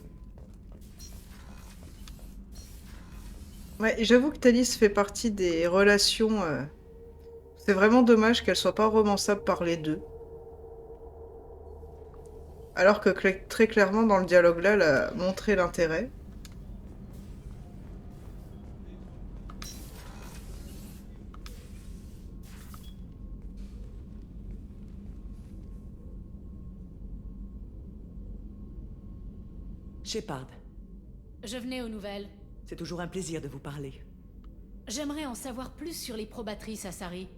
Ouais, j'avoue que Thalis fait partie des relations... C'est vraiment dommage qu'elle soit pas romançable par les deux. Alors que très clairement, dans le dialogue là, elle a montré l'intérêt. Shepard. Je venais aux nouvelles. C'est toujours un plaisir de vous parler. J'aimerais en savoir plus sur les probatrices Asari.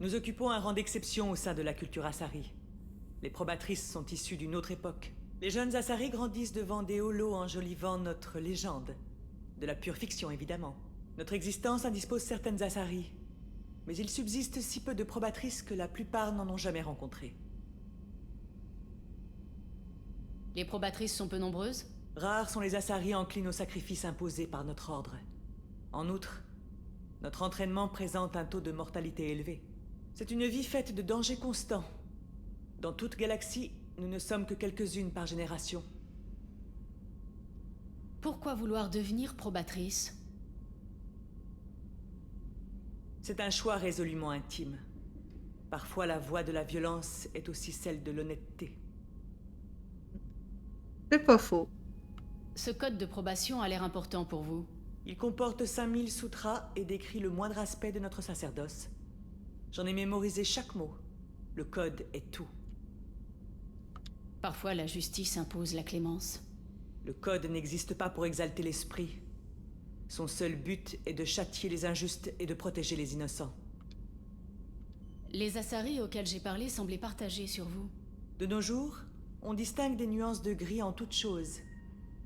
Nous occupons un rang d'exception au sein de la culture Asari. Les probatrices sont issues d'une autre époque. Les jeunes Asari grandissent devant des holos enjolivant notre légende. De la pure fiction, évidemment. Notre existence indispose certaines Asari. Mais il subsiste si peu de probatrices que la plupart n'en ont jamais rencontré. Les probatrices sont peu nombreuses? Rares sont les Asari enclines au sacrifice imposé par notre ordre. En outre, notre entraînement présente un taux de mortalité élevé. C'est une vie faite de dangers constants. Dans toute galaxie, nous ne sommes que quelques-unes par génération. Pourquoi vouloir devenir probatrice? C'est un choix résolument intime. Parfois, la voie de la violence est aussi celle de l'honnêteté. C'est pas faux. Ce code de probation a l'air important pour vous. Il comporte 5000 sutras et décrit le moindre aspect de notre sacerdoce. J'en ai mémorisé chaque mot. Le code est tout. Parfois, la justice impose la clémence. Le code n'existe pas pour exalter l'esprit. Son seul but est de châtier les injustes et de protéger les innocents. Les Asari auxquels j'ai parlé semblaient partagés sur vous. De nos jours, on distingue des nuances de gris en toutes choses.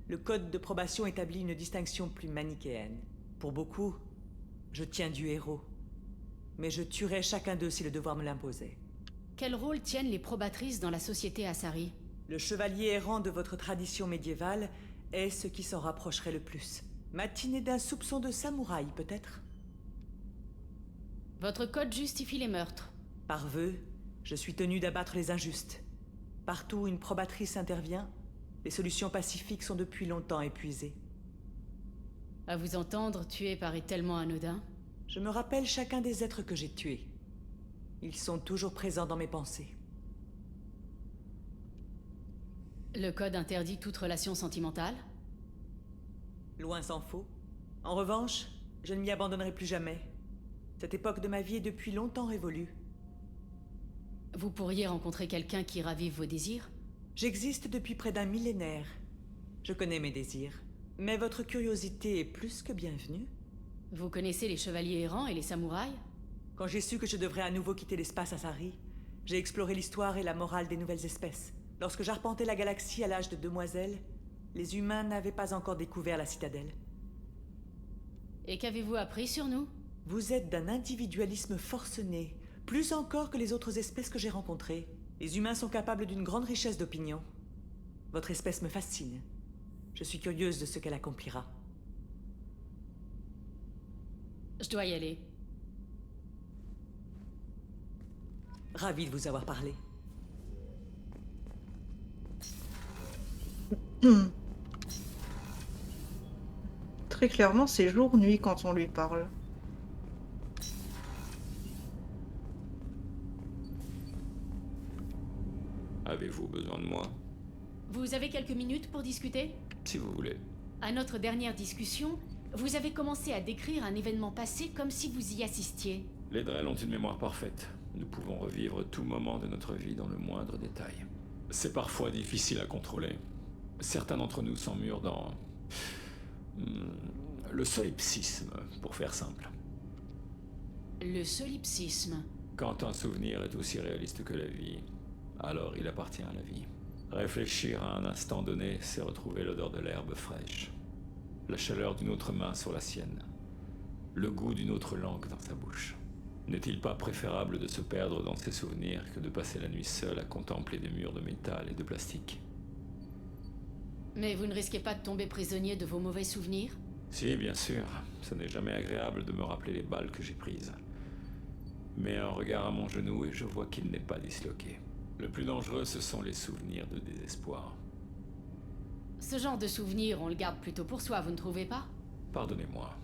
Le code de probation établit une distinction plus manichéenne. Pour beaucoup, je tiens du héros. Mais je tuerai chacun d'eux si le devoir me l'imposait. Quel rôle tiennent les probatrices dans la société Asari? Le chevalier errant de votre tradition médiévale est ce qui s'en rapprocherait le plus. Matiné d'un soupçon de samouraï, peut-être? Votre code justifie les meurtres. Par vœu, je suis tenu d'abattre les injustes. Partout où une probatrice intervient, les solutions pacifiques sont depuis longtemps épuisées. À vous entendre, tuer paraît tellement anodin. Je me rappelle chacun des êtres que j'ai tués. Ils sont toujours présents dans mes pensées. Le code interdit toute relation sentimentale? Loin s'en faut. En revanche, je ne m'y abandonnerai plus jamais. Cette époque de ma vie est depuis longtemps révolue. Vous pourriez rencontrer quelqu'un qui ravive vos désirs? J'existe depuis près d'un millénaire. Je connais mes désirs. Mais votre curiosité est plus que bienvenue. Vous connaissez les chevaliers errants et les samouraïs? Quand j'ai su que je devrais à nouveau quitter l'espace Asari, j'ai exploré l'histoire et la morale des nouvelles espèces. Lorsque j'arpentais la galaxie à l'âge de demoiselle, les humains n'avaient pas encore découvert la citadelle. Et qu'avez-vous appris sur nous? Vous êtes d'un individualisme forcené, plus encore que les autres espèces que j'ai rencontrées. Les humains sont capables d'une grande richesse d'opinion. Votre espèce me fascine. Je suis curieuse de ce qu'elle accomplira. Je dois y aller. Ravi de vous avoir parlé. Très clairement, c'est jour-nuit quand on lui parle. Avez-vous besoin de moi? Vous avez quelques minutes pour discuter? Si vous voulez. À notre dernière discussion, vous avez commencé à décrire un événement passé comme si vous y assistiez. Les Drell ont une mémoire parfaite. Nous pouvons revivre tout moment de notre vie dans le moindre détail. C'est parfois difficile à contrôler. Certains d'entre nous s'emmurent dans... le solipsisme, pour faire simple. Le solipsisme. Quand un souvenir est aussi réaliste que la vie, alors il appartient à la vie. Réfléchir à un instant donné, c'est retrouver l'odeur de l'herbe fraîche, la chaleur d'une autre main sur la sienne, le goût d'une autre langue dans sa bouche. N'est-il pas préférable de se perdre dans ses souvenirs que de passer la nuit seul à contempler des murs de métal et de plastique? Mais vous ne risquez pas de tomber prisonnier de vos mauvais souvenirs? Si, bien sûr. Ce n'est jamais agréable de me rappeler les balles que j'ai prises. Mais un regard à mon genou et je vois qu'il n'est pas disloqué. Le plus dangereux, ce sont les souvenirs de désespoir. Ce genre de souvenirs, on le garde plutôt pour soi, vous ne trouvez pas? Pardonnez-moi.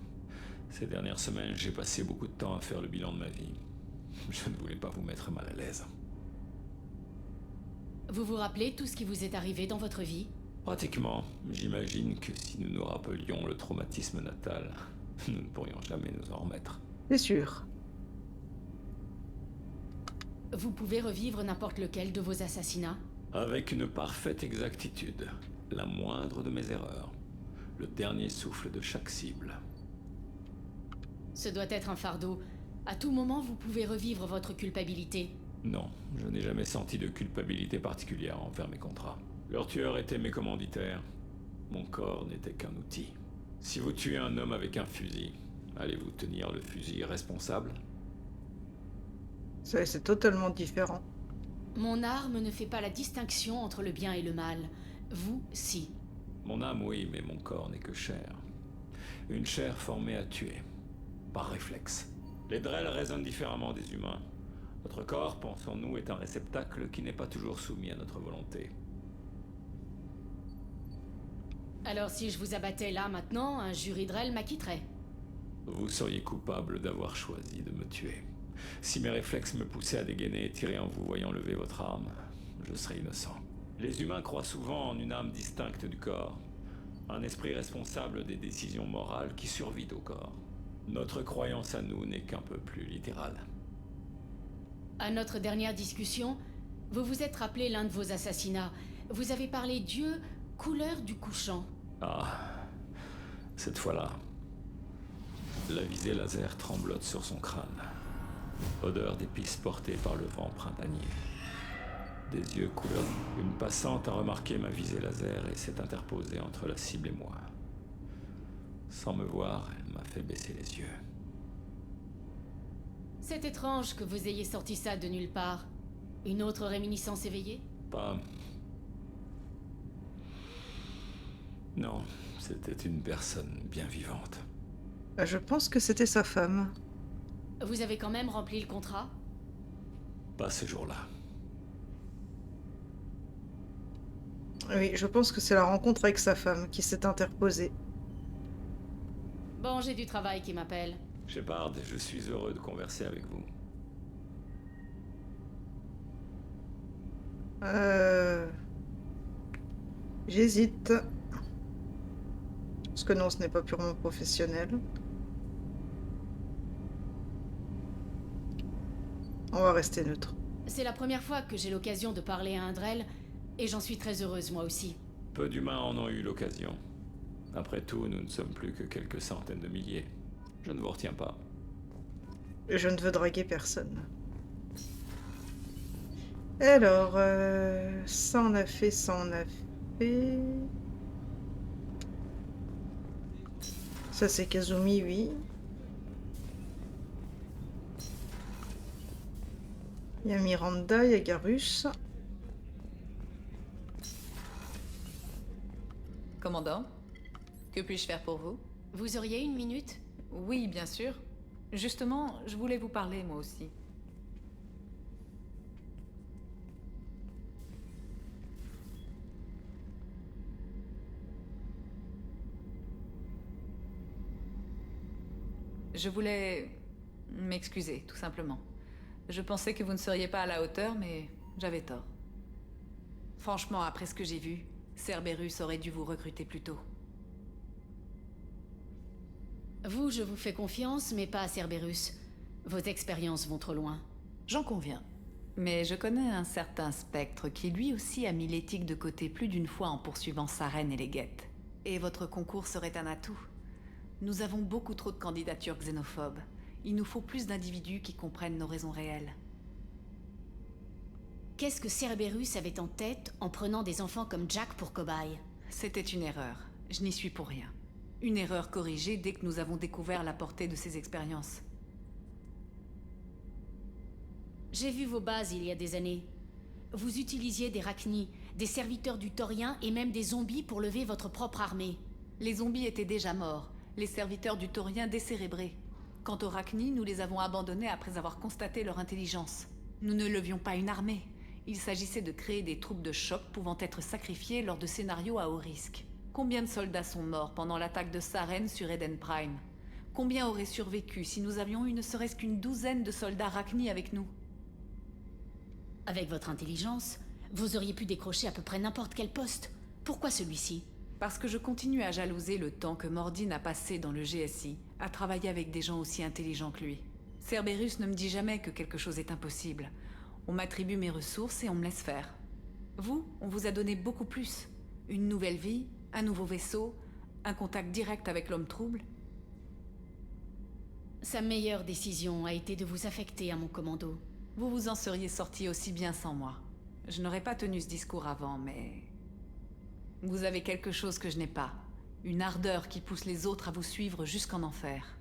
Ces dernières semaines, j'ai passé beaucoup de temps à faire le bilan de ma vie. Je ne voulais pas vous mettre mal à l'aise. Vous vous rappelez tout ce qui vous est arrivé dans votre vie? Pratiquement. J'imagine que si nous nous rappelions le traumatisme natal, nous ne pourrions jamais nous en remettre. C'est sûr. Vous pouvez revivre n'importe lequel de vos assassinats? Avec une parfaite exactitude. La moindre de mes erreurs. Le dernier souffle de chaque cible. Ce doit être un fardeau. À tout moment, vous pouvez revivre votre culpabilité. Non, je n'ai jamais senti de culpabilité particulière envers mes contrats. Leurs tueurs étaient mes commanditaires. Mon corps n'était qu'un outil. Si vous tuez un homme avec un fusil, allez-vous tenir le fusil responsable? C'est totalement différent. Mon arme ne fait pas la distinction entre le bien et le mal. Vous, si. Mon âme, oui, mais mon corps n'est que chair. Une chair formée à tuer, par réflexe. Les Drell raisonnent différemment des humains. Notre corps, pensons-nous, est un réceptacle qui n'est pas toujours soumis à notre volonté. Alors si je vous abattais là, maintenant, un jury Drell m'acquitterait. Vous seriez coupable d'avoir choisi de me tuer. Si mes réflexes me poussaient à dégainer et tirer en vous voyant lever votre arme, je serais innocent. Les humains croient souvent en une âme distincte du corps, un esprit responsable des décisions morales qui survit au corps. Notre croyance à nous n'est qu'un peu plus littérale. À notre dernière discussion, vous vous êtes rappelé l'un de vos assassinats. Vous avez parlé Dieu, couleur du couchant. Ah, cette fois-là, la visée laser tremblote sur son crâne. Odeur d'épices portée par le vent printanier. Des yeux couleur. Une passante a remarqué ma visée laser et s'est interposée entre la cible et moi. Sans me voir, elle m'a fait baisser les yeux. C'est étrange que vous ayez sorti ça de nulle part. Une autre réminiscence éveillée? Pas... Non, c'était une personne bien vivante. Je pense que c'était sa femme. Vous avez quand même rempli le contrat? Pas ce jour-là. Oui, je pense que c'est la rencontre avec sa femme qui s'est interposée. Bon, j'ai du travail qui m'appelle. Shepard, je suis heureux de converser avec vous. J'hésite. Parce que non, ce n'est pas purement professionnel. On va rester neutre. C'est la première fois que j'ai l'occasion de parler à un Drell, et j'en suis très heureuse moi aussi. Peu d'humains en ont eu l'occasion. Après tout, nous ne sommes plus que quelques centaines de milliers. Je ne vous retiens pas. Je ne veux draguer personne. Alors, ça on a fait, ça on a fait... Ça c'est Kazumi, oui. Il y a Miranda, il y a Garus. Commandant, que puis-je faire pour vous? Vous auriez une minute? Oui, bien sûr. Justement, je voulais vous parler, moi aussi. Je voulais m'excuser, tout simplement. Je pensais que vous ne seriez pas à la hauteur, mais j'avais tort. Franchement, après ce que j'ai vu, Cerberus aurait dû vous recruter plus tôt. Vous, je vous fais confiance, mais pas à Cerberus. Vos expériences vont trop loin. J'en conviens. Mais je connais un certain Spectre qui lui aussi a mis l'éthique de côté plus d'une fois en poursuivant Saren et les guettes. Et votre concours serait un atout. Nous avons beaucoup trop de candidatures xénophobes. Il nous faut plus d'individus qui comprennent nos raisons réelles. Qu'est-ce que Cerberus avait en tête en prenant des enfants comme Jack pour cobaye? C'était une erreur. Je n'y suis pour rien. Une erreur corrigée dès que nous avons découvert la portée de ces expériences. J'ai vu vos bases il y a des années. Vous utilisiez des Rachni, des serviteurs du Taurien et même des zombies pour lever votre propre armée. Les zombies étaient déjà morts, les serviteurs du Taurien décérébrés. Quant aux Rachni, nous les avons abandonnés après avoir constaté leur intelligence. Nous ne levions pas une armée. Il s'agissait de créer des troupes de choc pouvant être sacrifiées lors de scénarios à haut risque. Combien de soldats sont morts pendant l'attaque de Saren sur Eden Prime? Combien auraient survécu si nous avions eu ne serait-ce qu'une douzaine de soldats Rachni avec nous? Avec votre intelligence, vous auriez pu décrocher à peu près n'importe quel poste. Pourquoi celui-ci? Parce que je continue à jalouser le temps que Mordine a passé dans le GSI, à travailler avec des gens aussi intelligents que lui. Cerberus ne me dit jamais que quelque chose est impossible. On m'attribue mes ressources et on me laisse faire. Vous, on vous a donné beaucoup plus. Une nouvelle vie, un nouveau vaisseau, un contact direct avec l'homme trouble. Sa meilleure décision a été de vous affecter à mon commando. Vous vous en seriez sorti aussi bien sans moi. Je n'aurais pas tenu ce discours avant, mais... Vous avez quelque chose que je n'ai pas. Une ardeur qui pousse les autres à vous suivre jusqu'en enfer.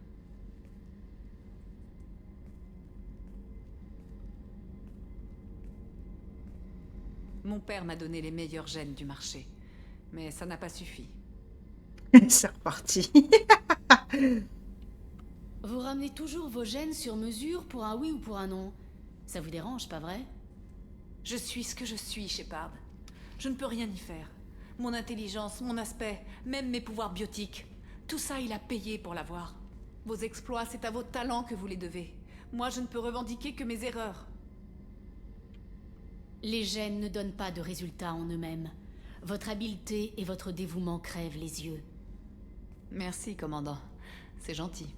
Mon père m'a donné les meilleurs gènes du marché. Mais ça n'a pas suffi. C'est reparti. Vous ramenez toujours vos gènes sur mesure pour un oui ou pour un non. Ça vous dérange, pas vrai? Je suis ce que je suis, Shepard. Je ne peux rien y faire. Mon intelligence, mon aspect, même mes pouvoirs biotiques. Tout ça, il a payé pour l'avoir. Vos exploits, c'est à vos talents que vous les devez. Moi, je ne peux revendiquer que mes erreurs. Les gènes ne donnent pas de résultats en eux-mêmes. Votre habileté et votre dévouement crèvent les yeux. Merci, commandant. C'est gentil.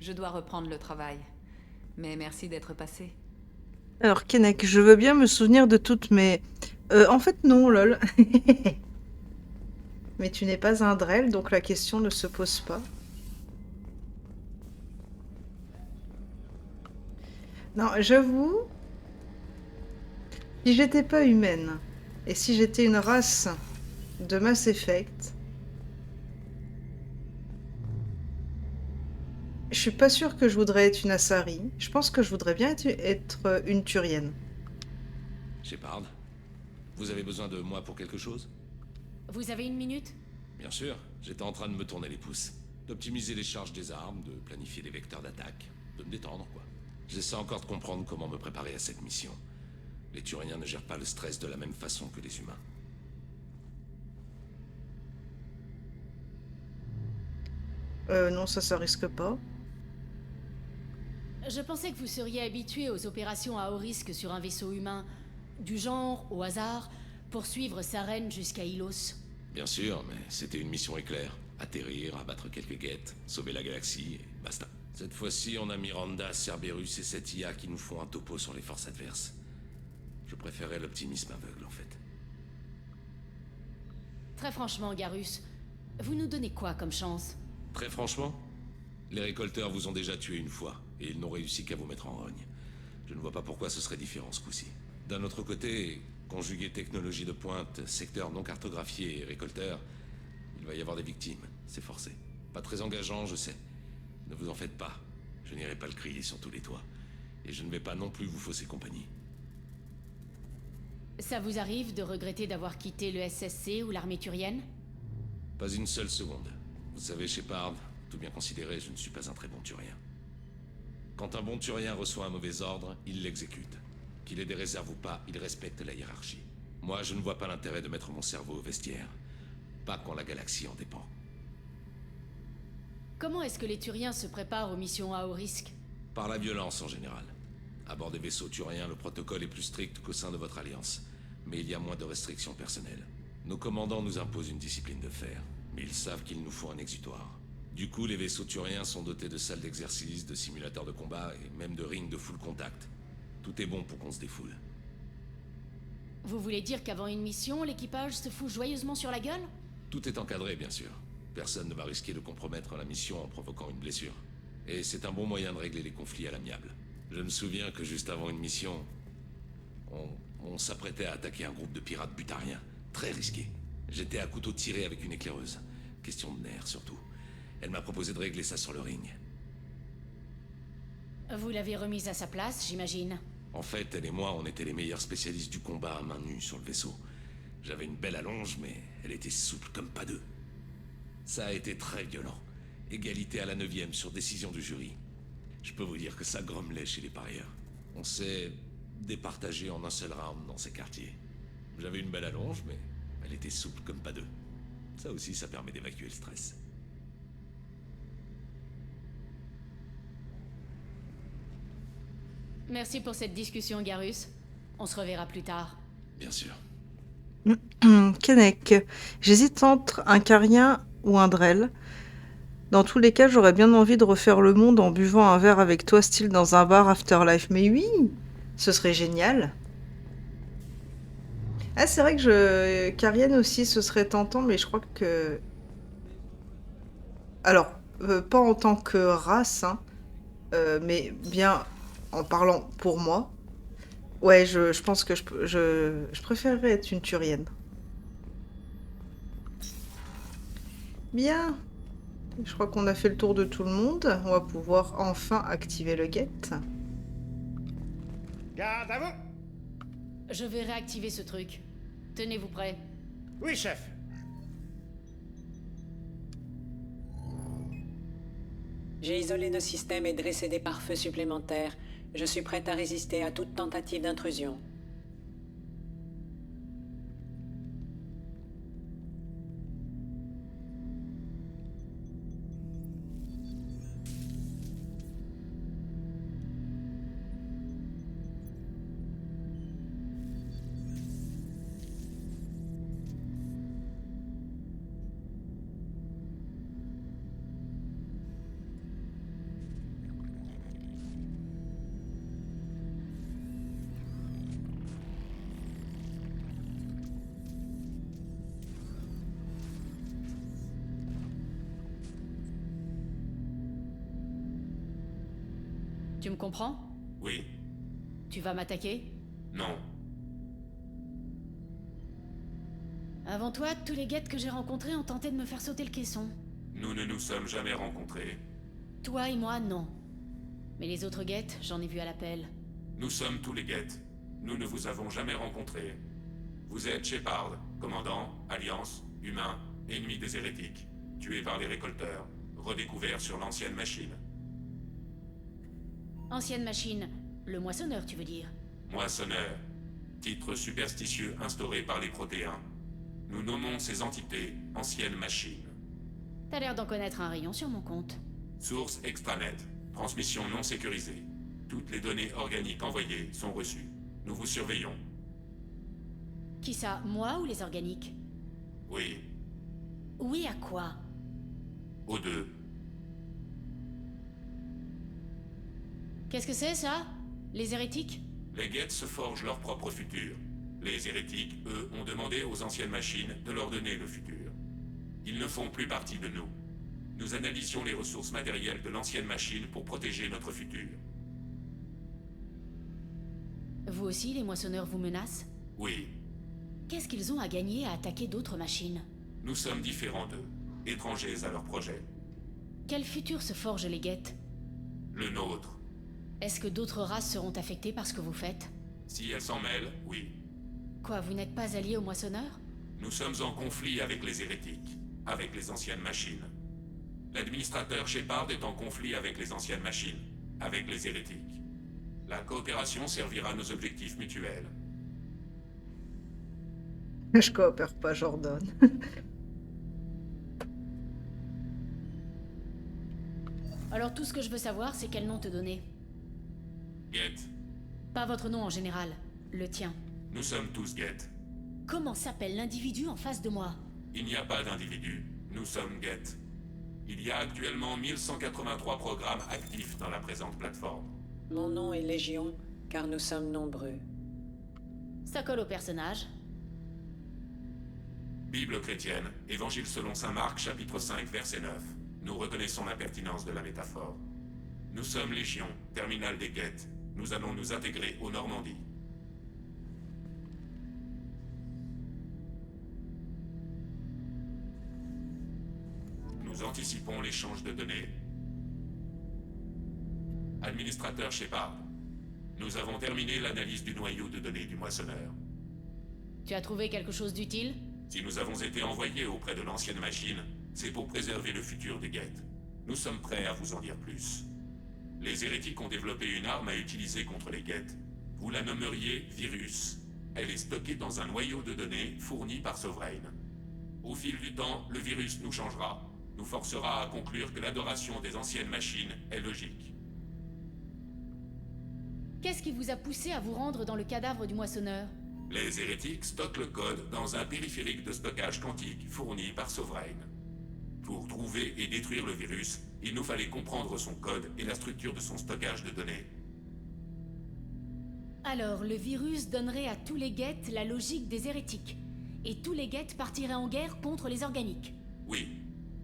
Je dois reprendre le travail. Mais merci d'être passé. Alors, Kennec, je veux bien me souvenir de toutes mes... en fait, non, lol. Mais tu n'es pas un Drell, donc la question ne se pose pas. Non, j'avoue... Si j'étais pas humaine, et si j'étais une race de Mass Effect... Je suis pas sûre que je voudrais être une Asari. Je pense que je voudrais bien être une Turienne. Shepard, vous avez besoin de moi pour quelque chose? Vous avez une minute? Bien sûr, j'étais en train de me tourner les pouces. D'optimiser les charges des armes, de planifier les vecteurs d'attaque, de me détendre, quoi. J'essaie encore de comprendre comment me préparer à cette mission. Les Turiens ne gèrent pas le stress de la même façon que les humains. Non, ça risque pas. Je pensais que vous seriez habitué aux opérations à haut risque sur un vaisseau humain, du genre, au hasard, pour suivre Saren jusqu'à Ilos. Bien sûr, mais c'était une mission éclair. Atterrir, abattre quelques guettes, sauver la galaxie, et basta. Cette fois-ci, on a Miranda, Cerberus et cette IA qui nous font un topo sur les forces adverses. Je préférais l'optimisme aveugle, en fait. Très franchement, Garrus, vous nous donnez quoi comme chance? Très franchement, les récolteurs vous ont déjà tué une fois, et ils n'ont réussi qu'à vous mettre en rogne. Je ne vois pas pourquoi ce serait différent ce coup-ci. D'un autre côté, conjuguer technologie de pointe, secteur non cartographié et récolteurs, il va y avoir des victimes, c'est forcé. Pas très engageant, je sais. Ne vous en faites pas, je n'irai pas le crier sur tous les toits. Et je ne vais pas non plus vous fausser compagnie. Ça vous arrive de regretter d'avoir quitté le SSC ou l'armée turienne? Pas une seule seconde. Vous savez, Shepard, tout bien considéré, je ne suis pas un très bon turien. Quand un bon turien reçoit un mauvais ordre, il l'exécute. Qu'il ait des réserves ou pas, il respecte la hiérarchie. Moi, je ne vois pas l'intérêt de mettre mon cerveau au vestiaire. Pas quand la galaxie en dépend. Comment est-ce que les Turiens se préparent aux missions à haut risque? Par la violence en général. À bord des vaisseaux turiens, le protocole est plus strict qu'au sein de votre alliance. Mais il y a moins de restrictions personnelles. Nos commandants nous imposent une discipline de fer. Mais ils savent qu'il nous faut un exutoire. Du coup, les vaisseaux turiens sont dotés de salles d'exercice, de simulateurs de combat et même de rings de full contact. Tout est bon pour qu'on se défoule. Vous voulez dire qu'avant une mission, l'équipage se fout joyeusement sur la gueule? Tout est encadré, bien sûr. Personne ne va risquer de compromettre la mission en provoquant une blessure. Et c'est un bon moyen de régler les conflits à l'amiable. Je me souviens que juste avant une mission, on s'apprêtait à attaquer un groupe de pirates butariens. Très risqué. J'étais à couteau tiré avec une éclaireuse. Question de nerfs, surtout. Elle m'a proposé de régler ça sur le ring. Vous l'avez remise à sa place, j'imagine. En fait, elle et moi, on était les meilleurs spécialistes du combat à main nue sur le vaisseau. J'avais une belle allonge, mais elle était souple comme pas deux. Ça a été très violent. Égalité à la 9e sur décision du jury. Je peux vous dire que ça grommelait chez les parieurs. On s'est départagé en un seul round dans ces quartiers. J'avais une belle allonge, mais elle était souple comme pas deux. Ça aussi, ça permet d'évacuer le stress. Merci pour cette discussion, Garrus. On se reverra plus tard. Bien sûr. Kennec, j'hésite entre un Carien ou un Drell. Dans tous les cas, j'aurais bien envie de refaire le monde en buvant un verre avec toi, style dans un bar Afterlife. Mais oui, ce serait génial. Ah, c'est vrai que Carienne aussi, ce serait tentant, mais je crois que... Alors, pas en tant que race, hein, mais bien en parlant pour moi. Ouais, je pense que je préférerais être une Turienne. Bien. Je crois qu'on a fait le tour de tout le monde. On va pouvoir enfin activer le gate. Garde à vous! Je vais réactiver ce truc. Tenez-vous prêts. Oui, chef. J'ai isolé nos systèmes et dressé des pare-feux supplémentaires. Je suis prête à résister à toute tentative d'intrusion. Tu me comprends? Oui. Tu vas m'attaquer? Non. Avant toi, tous les guettes que j'ai rencontrés ont tenté de me faire sauter le caisson. Nous ne nous sommes jamais rencontrés. Toi et moi, non. Mais les autres guettes, j'en ai vu à l'appel. Nous sommes tous les guettes. Nous ne vous avons jamais rencontrés. Vous êtes Shepard, commandant, Alliance, humain, ennemi des hérétiques, tué par les récolteurs, redécouvert sur l'ancienne machine. Ancienne machine. Le moissonneur, tu veux dire? Moissonneur. Titre superstitieux instauré par les Protéins. Nous nommons ces entités anciennes machines. T'as l'air d'en connaître un rayon sur mon compte. Source extranet. Transmission non sécurisée. Toutes les données organiques envoyées sont reçues. Nous vous surveillons. Qui ça? Moi ou les organiques? Oui. Oui à quoi? Aux deux. Qu'est-ce que c'est, ça? Les hérétiques? Les guettes se forgent leur propre futur. Les hérétiques, eux, ont demandé aux anciennes machines de leur donner le futur. Ils ne font plus partie de nous. Nous analysions les ressources matérielles de l'ancienne machine pour protéger notre futur. Vous aussi, les moissonneurs vous menacent? Oui. Qu'est-ce qu'ils ont à gagner à attaquer d'autres machines? Nous sommes différents d'eux, étrangers à leur projet. Quel futur se forgent les guettes? Le nôtre. Est-ce que d'autres races seront affectées par ce que vous faites? Si elles s'en mêlent, oui. Quoi, vous n'êtes pas alliés aux moissonneurs? Nous sommes en conflit avec les hérétiques, avec les anciennes machines. L'administrateur Shepard est en conflit avec les anciennes machines, avec les hérétiques. La coopération servira nos objectifs mutuels. Je coopère pas, Jordan. Alors tout ce que je veux savoir, c'est quel nom te donner. Geth. Pas votre nom en général, le tien. Nous sommes tous Geth. Comment s'appelle l'individu en face de moi? Il n'y a pas d'individu. Nous sommes Geth. Il y a actuellement 1183 programmes actifs dans la présente plateforme. Mon nom est Légion, car nous sommes nombreux. Ça colle au personnage. Bible chrétienne, Évangile selon saint Marc, chapitre 5, verset 9. Nous reconnaissons la pertinence de la métaphore. Nous sommes Légion, terminal des Geth. Nous allons nous intégrer aux Normandies. Nous anticipons l'échange de données. Administrateur Shepard, nous avons terminé l'analyse du noyau de données du moissonneur. Tu as trouvé quelque chose d'utile? Si nous avons été envoyés auprès de l'ancienne machine, c'est pour préserver le futur des Geth. Nous sommes prêts à vous en dire plus. Les hérétiques ont développé une arme à utiliser contre les Geth. Vous la nommeriez Virus. Elle est stockée dans un noyau de données fourni par Sovereign. Au fil du temps, le virus nous changera, nous forcera à conclure que l'adoration des anciennes machines est logique. Qu'est-ce qui vous a poussé à vous rendre dans le cadavre du moissonneur? Les hérétiques stockent le code dans un périphérique de stockage quantique fourni par Sovereign. Pour trouver et détruire le virus, il nous fallait comprendre son code et la structure de son stockage de données. Alors, le virus donnerait à tous les Geth la logique des hérétiques. Et tous les Geth partiraient en guerre contre les organiques. Oui.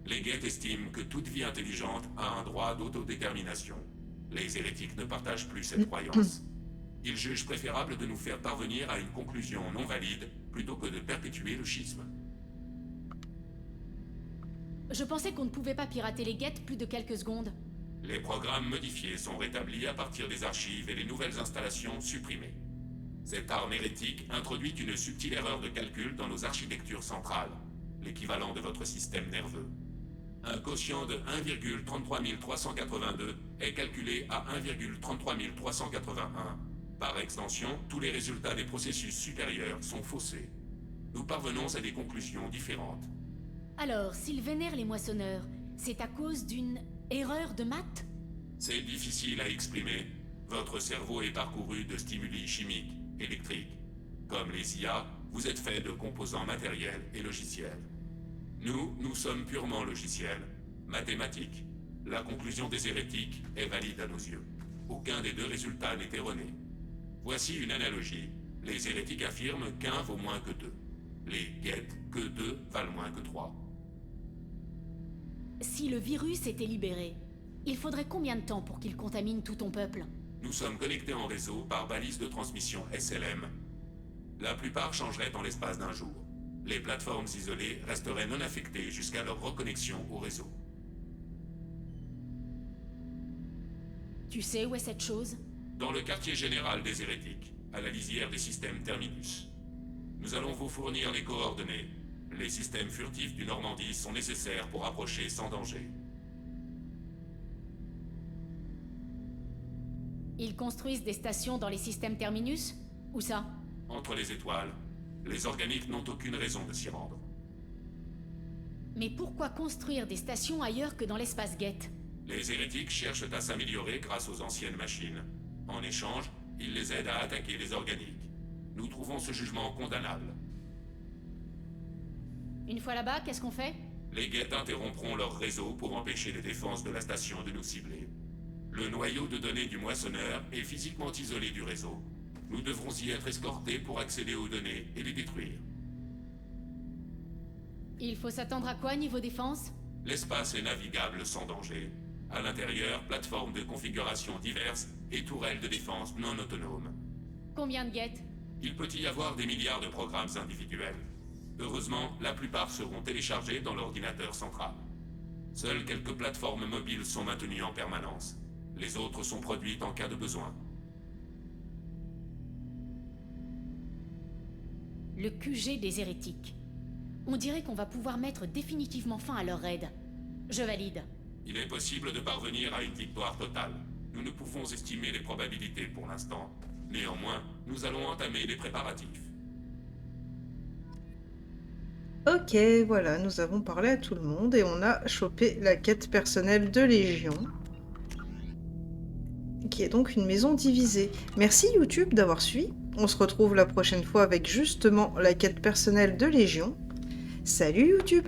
Les Geth estiment que toute vie intelligente a un droit d'autodétermination. Les hérétiques ne partagent plus cette croyance. Ils jugent préférable de nous faire parvenir à une conclusion non valide plutôt que de perpétuer le schisme. Je pensais qu'on ne pouvait pas pirater les Geth plus de quelques secondes. Les programmes modifiés sont rétablis à partir des archives et les nouvelles installations supprimées. Cette arme hérétique introduit une subtile erreur de calcul dans nos architectures centrales, l'équivalent de votre système nerveux. Un quotient de 1,33382 est calculé à 1,33381. Par extension, tous les résultats des processus supérieurs sont faussés. Nous parvenons à des conclusions différentes. Alors, s'ils vénèrent les moissonneurs, c'est à cause d'une erreur de maths? C'est difficile à exprimer. Votre cerveau est parcouru de stimuli chimiques, électriques. Comme les IA, vous êtes fait de composants matériels et logiciels. Nous sommes purement logiciels, mathématiques. La conclusion des hérétiques est valide à nos yeux. Aucun des deux résultats n'est erroné. Voici une analogie. Les hérétiques affirment qu'un vaut moins que 2. Les guettes que 2 valent moins que 3. Si le virus était libéré, il faudrait combien de temps pour qu'il contamine tout ton peuple? Nous sommes connectés en réseau par balise de transmission SLM. La plupart changeraient en l'espace d'un jour. Les plateformes isolées resteraient non affectées jusqu'à leur reconnexion au réseau. Tu sais où est cette chose? Dans le quartier général des hérétiques, à la lisière des systèmes Terminus. Nous allons vous fournir les coordonnées. Les systèmes furtifs du Normandie sont nécessaires pour approcher sans danger. Ils construisent des stations dans les systèmes Terminus? Où ça? Entre les étoiles, les organiques n'ont aucune raison de s'y rendre. Mais pourquoi construire des stations ailleurs que dans l'espace Geth? Les hérétiques cherchent à s'améliorer grâce aux anciennes machines. En échange, ils les aident à attaquer les organiques. Nous trouvons ce jugement condamnable. Une fois là-bas, qu'est-ce qu'on fait? Les Geth interrompront leur réseau pour empêcher les défenses de la station de nous cibler. Le noyau de données du moissonneur est physiquement isolé du réseau. Nous devrons y être escortés pour accéder aux données et les détruire. Il faut s'attendre à quoi niveau défense? L'espace est navigable sans danger. À l'intérieur, plateformes de configuration diverses et tourelles de défense non autonomes. Combien de Geth? Il peut y avoir des milliards de programmes individuels. Heureusement, la plupart seront téléchargés dans l'ordinateur central. Seules quelques plateformes mobiles sont maintenues en permanence. Les autres sont produites en cas de besoin. Le QG des hérétiques. On dirait qu'on va pouvoir mettre définitivement fin à leur raid. Je valide. Il est possible de parvenir à une victoire totale. Nous ne pouvons estimer les probabilités pour l'instant. Néanmoins, nous allons entamer les préparatifs. Ok, voilà, nous avons parlé à tout le monde et on a chopé la quête personnelle de Légion, qui est donc une maison divisée. Merci YouTube d'avoir suivi. On se retrouve la prochaine fois avec justement la quête personnelle de Légion. Salut YouTube!